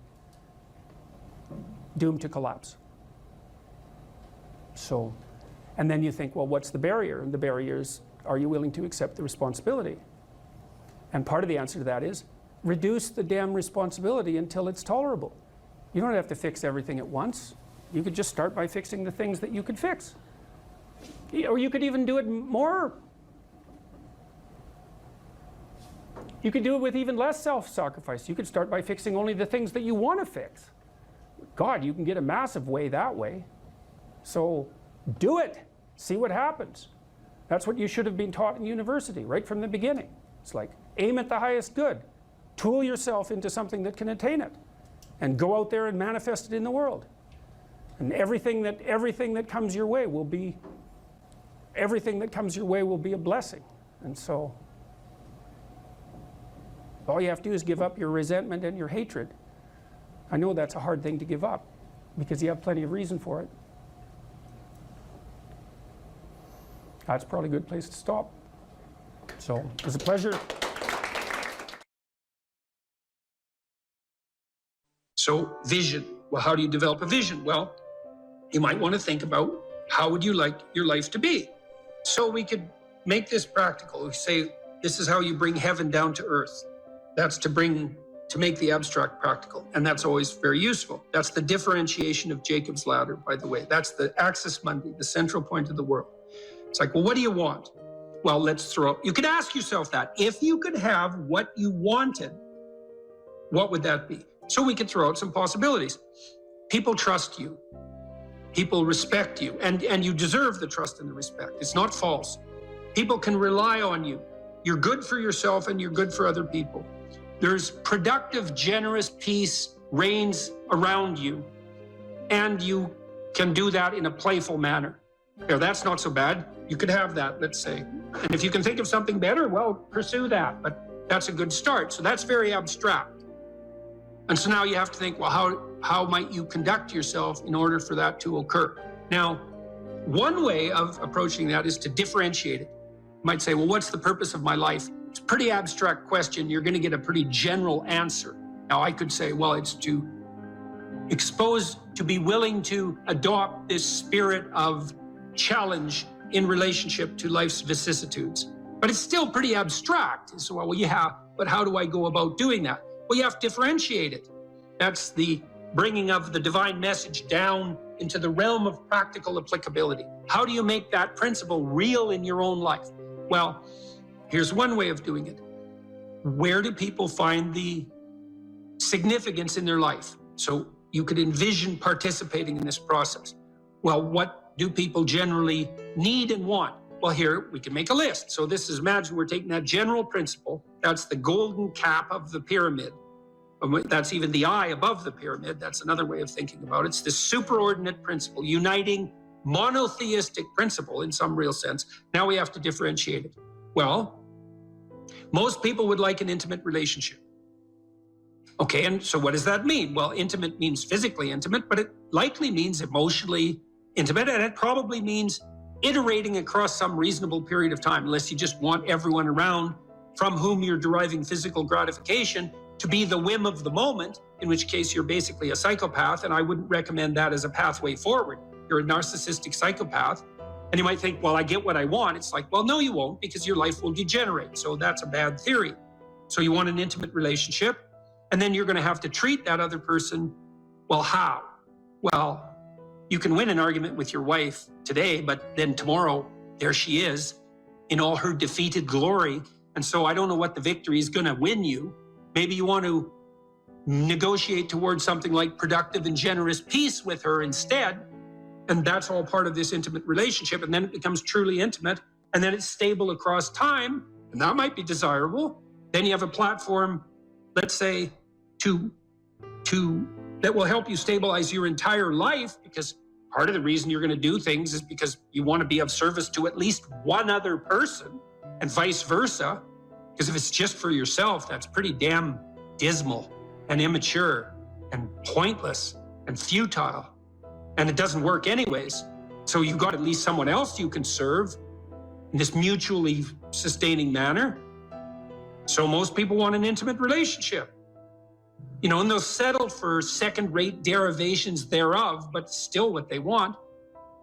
to collapse. So, and then you think, well, what's the barrier? And the barrier is, are you willing to accept the responsibility? And part of the answer to that is, reduce the damn responsibility until it's tolerable. You don't have to fix everything at once. You could just start by fixing the things that you could fix. Or you could even do it more. You could do it with even less self-sacrifice. You could start by fixing only the things that you want to fix. God, you can get a massive way that way. So do it. See what happens. That's what you should have been taught in university right from the beginning. It's like, aim at the highest good. Tool yourself into something that can attain it. And go out there and manifest it in the world. And everything that comes your way will be a blessing. And so all you have to do is give up your resentment and your hatred. I know that's a hard thing to give up because you have plenty of reason for it. That's probably a good place to stop. So it was a pleasure. So vision. Well, how do you develop a vision? Well, you might want to think about how would you like your life to be? So we could make this practical. We say, this is how you bring heaven down to earth. That's to make the abstract practical. And that's always very useful. That's the differentiation of Jacob's ladder, by the way. That's the axis mundi, the central point of the world. It's like, well, what do you want? Well, let's throw, you could ask yourself that. If you could have what you wanted, what would that be? So we could throw out some possibilities. People trust you. People respect you. And you deserve the trust and the respect. It's not false. People can rely on you. You're good for yourself and you're good for other people. There's productive, generous peace reigns around you. And you can do that in a playful manner. Now, that's not so bad. You could have that, let's say. And if you can think of something better, well, pursue that. But that's a good start. So that's very abstract. And so now you have to think, well, how might you conduct yourself in order for that to occur? Now, one way of approaching that is to differentiate it. You might say, well, what's the purpose of my life? It's a pretty abstract question. You're going to get a pretty general answer. Now, I could say, well, it's to be willing to adopt this spirit of challenge in relationship to life's vicissitudes. But it's still pretty abstract. So, well, yeah, but how do I go about doing that? Well, you have to differentiate it. That's the bringing of the divine message down into the realm of practical applicability. How do you make that principle real in your own life? Well, here's one way of doing it. Where do people find the significance in their life? So you could envision participating in this process. Well, what do people generally need and want? Well, here we can make a list. So this is, imagine we're taking that general principle. That's the golden cap of the pyramid. That's even the eye above the pyramid. That's another way of thinking about it. It's this superordinate principle, uniting monotheistic principle in some real sense. Now we have to differentiate it. Well, most people would like an intimate relationship. Okay, and so what does that mean? Well, intimate means physically intimate, but it likely means emotionally intimate, and it probably means iterating across some reasonable period of time, unless you just want everyone around from whom you're deriving physical gratification to be the whim of the moment, in which case you're basically a psychopath, and I wouldn't recommend that as a pathway forward. You're a narcissistic psychopath, and you might think, well, I get what I want. It's like, well, no, you won't, because your life will degenerate. So that's a bad theory. So you want an intimate relationship, and then you're going to have to treat that other person, well, how? Well, you can win an argument with your wife today, but then tomorrow, there she is in all her defeated glory. And so I don't know what the victory is going to win you. Maybe you want to negotiate towards something like productive and generous peace with her instead. And that's all part of this intimate relationship. And then it becomes truly intimate. And then it's stable across time. And that might be desirable. Then you have a platform, let's say, that will help you stabilize your entire life, because part of the reason you're going to do things is because you want to be of service to at least one other person, and vice versa. Because if it's just for yourself, that's pretty damn dismal and immature and pointless and futile. And it doesn't work anyways. So you've got at least someone else you can serve in this mutually sustaining manner. So most people want an intimate relationship. You know, and they'll settle for second-rate derivations thereof, but still what they want.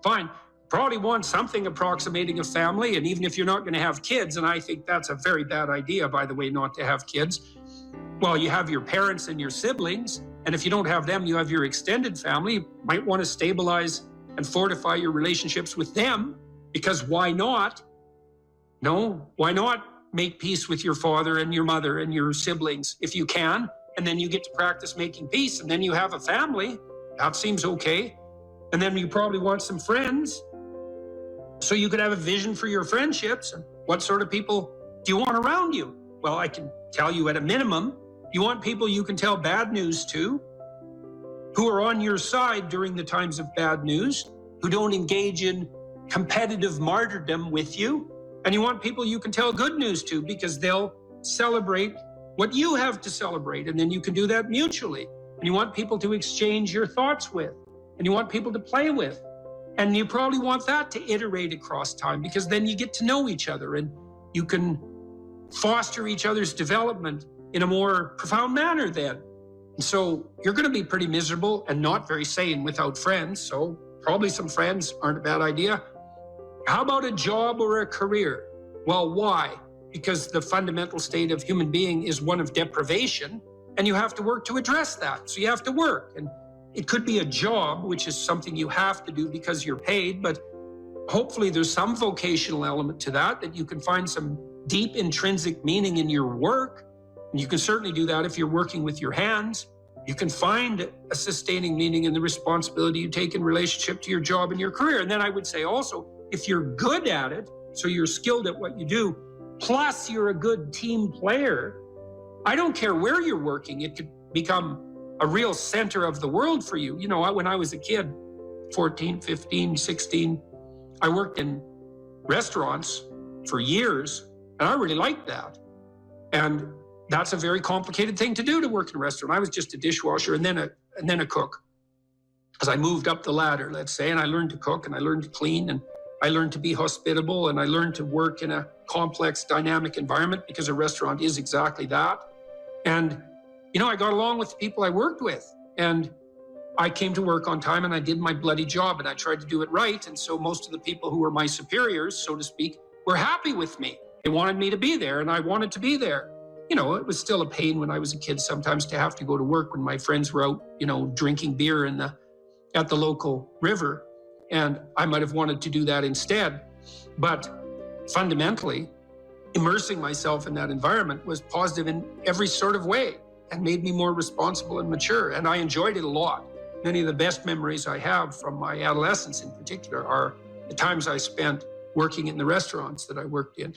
Fine. Probably want something approximating a family, and even if you're not going to have kids, and I think that's a very bad idea, by the way, not to have kids. Well, you have your parents and your siblings, and if you don't have them, you have your extended family. You might want to stabilize and fortify your relationships with them, because why not? No, why not make peace with your father and your mother and your siblings if you can, and then you get to practice making peace, and then you have a family. That seems okay. And then you probably want some friends, so you could have a vision for your friendships. And what sort of people do you want around you? Well, I can tell you at a minimum, you want people you can tell bad news to, who are on your side during the times of bad news, who don't engage in competitive martyrdom with you. And you want people you can tell good news to, because they'll celebrate what you have to celebrate, and then you can do that mutually. And you want people to exchange your thoughts with, and you want people to play with. And you probably want that to iterate across time, because then you get to know each other and you can foster each other's development in a more profound manner then. And so you're going to be pretty miserable and not very sane without friends. So probably some friends aren't a bad idea. How about a job or a career? Well, why? Because the fundamental state of human being is one of deprivation, and you have to work to address that. So you have to work. And it could be a job, which is something you have to do because you're paid, but hopefully there's some vocational element to that, that you can find some deep intrinsic meaning in your work. And you can certainly do that if you're working with your hands. You can find a sustaining meaning in the responsibility you take in relationship to your job and your career. And then I would say also, if you're good at it, so you're skilled at what you do, plus you're a good team player, I don't care where you're working, it could become a real center of the world for you. You know, when I was a kid, 14, 15, 16, I worked in restaurants for years, and I really liked that. And that's a very complicated thing to do, to work in a restaurant. I was just a dishwasher and then a cook. As I moved up the ladder, let's say, and I learned to cook and I learned to clean and I learned to be hospitable and I learned to work in a complex, dynamic environment, because a restaurant is exactly that. And, you know, I got along with the people I worked with, and I came to work on time and I did my bloody job and I tried to do it right. And so most of the people who were my superiors, so to speak, were happy with me. They wanted me to be there and I wanted to be there. You know, it was still a pain when I was a kid sometimes to have to go to work when my friends were out, you know, drinking beer at the local river. And I might have wanted to do that instead. But fundamentally, immersing myself in that environment was positive in every sort of way and made me more responsible and mature. And I enjoyed it a lot. Many of the best memories I have from my adolescence in particular are the times I spent working in the restaurants that I worked in.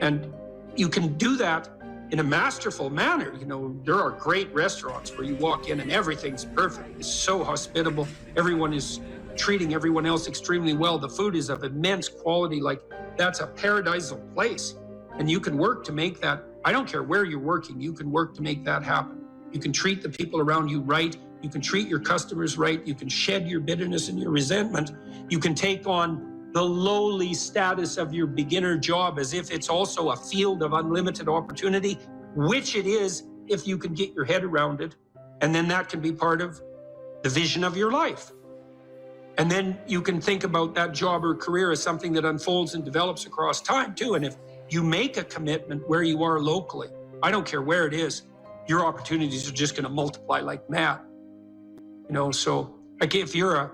And you can do that in a masterful manner. You know, there are great restaurants where you walk in and everything's perfect. It's so hospitable. Everyone is treating everyone else extremely well. The food is of immense quality. Like, that's a paradisal place. And you can work to make that. I don't care where you're working, you can work to make that happen. You can treat the people around you right. You can treat your customers right. You can shed your bitterness and your resentment. You can take on the lowly status of your beginner job as if it's also a field of unlimited opportunity, which it is if you can get your head around it. And then that can be part of the vision of your life. And then you can think about that job or career as something that unfolds and develops across time too. And if you make a commitment where you are locally, I don't care where it is, your opportunities are just going to multiply like mad. You know, so like if you're a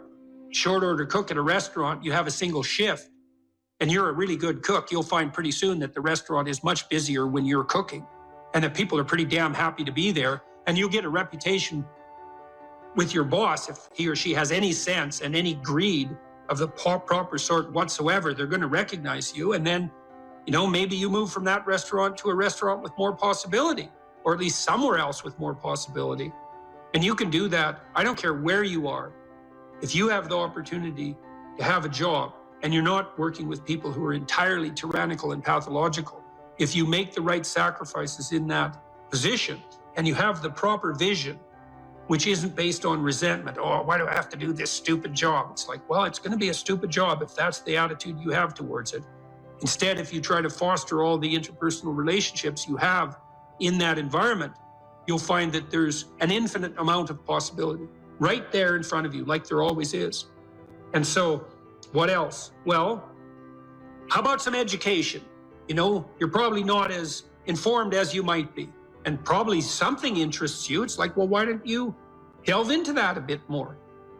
short order cook at a restaurant, you have a single shift and you're a really good cook, you'll find pretty soon that the restaurant is much busier when you're cooking and that people are pretty damn happy to be there. And you'll get a reputation with your boss. If he or she has any sense and any greed of the proper sort whatsoever, they're going to recognize you. And then, you know, maybe you move from that restaurant to a restaurant with more possibility, or at least somewhere else with more possibility. And you can do that. I don't care where you are. If you have the opportunity to have a job and you're not working with people who are entirely tyrannical and pathological, if you make the right sacrifices in that position and you have the proper vision, which isn't based on resentment, oh, why do I have to do this stupid job? It's like, well, it's going to be a stupid job if that's the attitude you have towards it. Instead, if you try to foster all the interpersonal relationships you have in that environment, you'll find that there's an infinite amount of possibility right there in front of you, like there always is. And so, what else? Well, how about some education? You know, you're probably not as informed as you might be, and probably something interests you. It's like, well, why don't you delve into that a bit more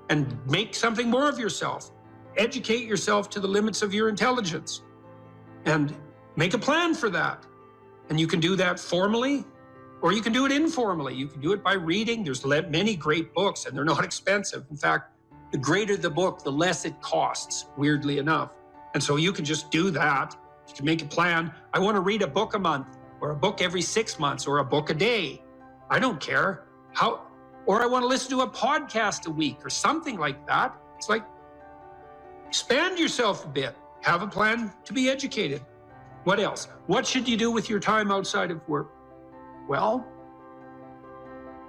and make something more of yourself? Educate yourself to the limits of your intelligence and make a plan for that. And you can do that formally, or you can do it informally. You can do it by reading. There's many great books, and they're not expensive. In fact, the greater the book, the less it costs, weirdly enough. And so you can just do that. You can make a plan. I want to read a book a month, or a book every 6 months, or a book a day. I don't care. Or I want to listen to a podcast a week, or something like that. It's like, expand yourself a bit. Have a plan to be educated. What else? What should you do with your time outside of work? Well,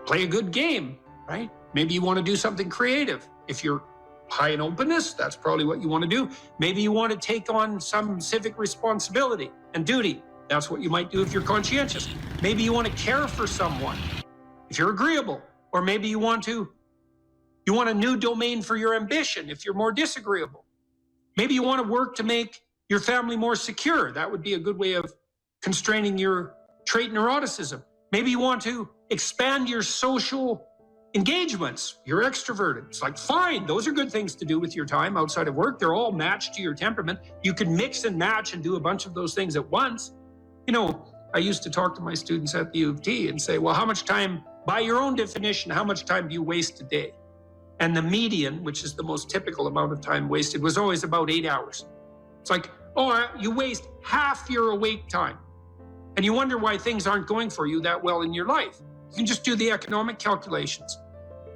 play a good game, right? Maybe you want to do something creative. If you're high in openness, that's probably what you want to do. Maybe you want to take on some civic responsibility and duty. That's what you might do if you're conscientious. Maybe you want to care for someone if you're agreeable. Or maybe you want a new domain for your ambition if you're more disagreeable. Maybe you want to work to make your family more secure. That would be a good way of constraining your trait neuroticism. Maybe you want to expand your social engagements. You're extroverted. It's like, fine, those are good things to do with your time outside of work. They're all matched to your temperament. You can mix and match and do a bunch of those things at once. You know, I used to talk to my students at the U of T and say, well, how much time, by your own definition, how much time do you waste a day? And the median, which is the most typical amount of time wasted, was always about 8 hours. It's like, oh, you waste half your awake time. And you wonder why things aren't going for you that well in your life. You can just do the economic calculations.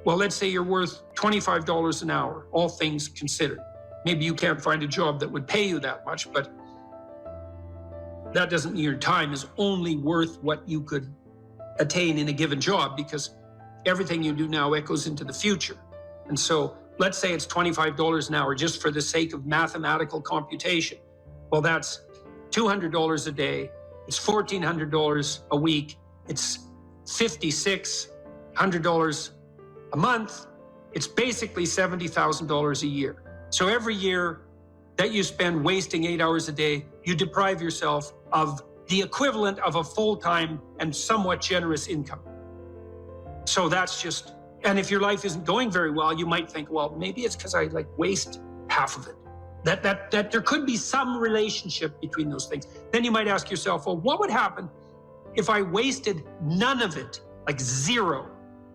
Well, let's say you're worth $25 an hour, all things considered. Maybe you can't find a job that would pay you that much, but that doesn't mean your time is only worth what you could attain in a given job, because everything you do now echoes into the future. And so let's say it's $25 an hour just for the sake of mathematical computation. Well, that's $200 a day. It's $1,400 a week. It's $5,600 a month. It's basically $70,000 a year. So every year that you spend wasting 8 hours a day, you deprive yourself of the equivalent of a full-time and somewhat generous income. So that's just, and if your life isn't going very well, you might think, well, maybe it's because I waste half of it. That there could be some relationship between those things. Then you might ask yourself, well, what would happen if I wasted none of it, like zero?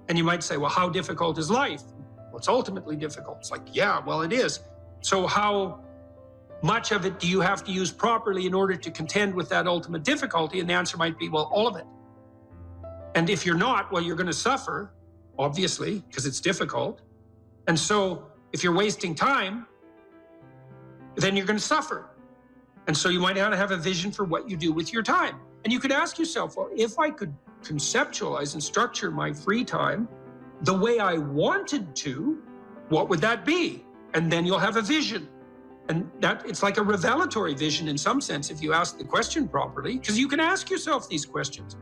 And you might say, well, how difficult is life? Well, it's ultimately difficult. It's like, yeah, well, it is. So how much of it do you have to use properly in order to contend with that ultimate difficulty? And the answer might be, well, all of it. And if you're not, well, you're going to suffer, obviously, because it's difficult. And so if you're wasting time, then you're going to suffer. And so you might want to have a vision for what you do with your time. And you could ask yourself, well, if I could conceptualize and structure my free time the way I wanted to, what would that be? And then you'll have a vision. And that it's like a revelatory vision in some sense if you ask the question properly, because you can ask yourself these questions.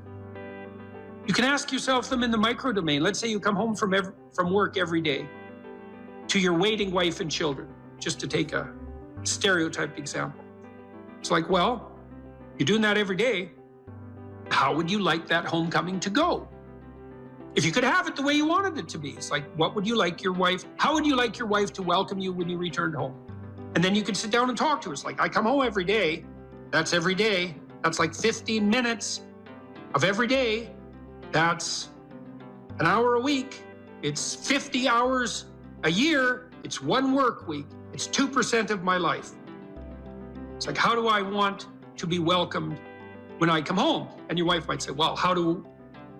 You can ask yourself them in the micro domain. Let's say you come home from work every day to your waiting wife and children, just to take a stereotype example. It's like, well, you're doing that every day. How would you like that homecoming to go? If you could have it the way you wanted it to be, it's like, what would you like your wife, how would you like your wife to welcome you when you returned home? And then you could sit down and talk to her. It's like, I come home every day. That's every day. That's like 15 minutes of every day. That's an hour a week. It's 50 hours a year. It's 1 work week. It's 2% of my life. It's like, how do I want to be welcomed when I come home? And your wife might say, well, how do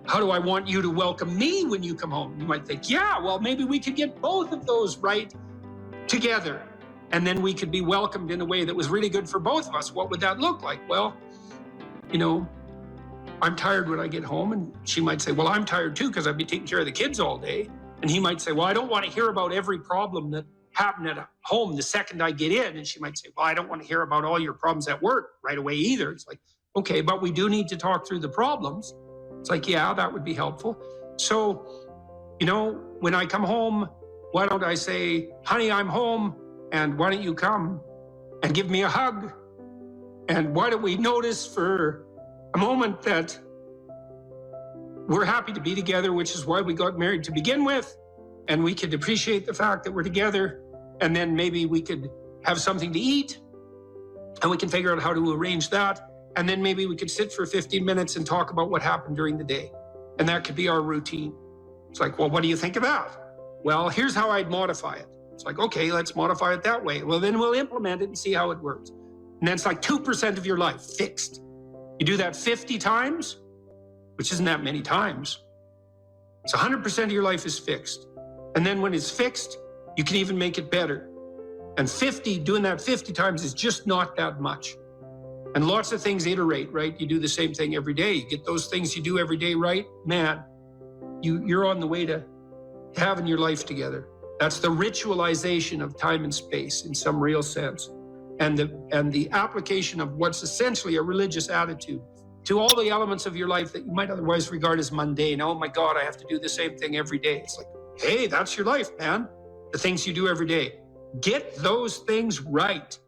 I want you to welcome me when you come home? You might think, yeah, well, maybe we could get both of those right together. And then we could be welcomed in a way that was really good for both of us. What would that look like? Well, you know, I'm tired when I get home. And she might say, well, I'm tired too, because I've been taking care of the kids all day. And he might say, well, I don't want to hear about every problem that happened at home the second I get in. And she might say, well, I don't want to hear about all your problems at work right away either. It's like, okay, but we do need to talk through the problems. It's like, yeah, that would be helpful. So, you know, when I come home, why don't I say, honey, I'm home, and why don't you come and give me a hug? And why don't we notice for a moment that we're happy to be together, which is why we got married to begin with, and we could appreciate the fact that we're together, and then maybe we could have something to eat, and we can figure out how to arrange that. And then maybe we could sit for 15 minutes and talk about what happened during the day. And that could be our routine. It's like, well, what do you think of that? Well, here's how I'd modify it. It's like, okay, let's modify it that way. Well, then we'll implement it and see how it works. And then it's like 2% of your life fixed. You do that 50 times, which isn't that many times. So 100% of your life is fixed. And then when it's fixed, you can even make it better. And doing that 50 times is just not that much. And lots of things iterate, right? You do the same thing every day. You get those things you do every day right, man, you're on the way to having your life together. That's the ritualization of time and space in some real sense. And the application of what's essentially a religious attitude to all the elements of your life that you might otherwise regard as mundane. Oh my God, I have to do the same thing every day. It's like, hey, that's your life, man. The things you do every day. Get those things right.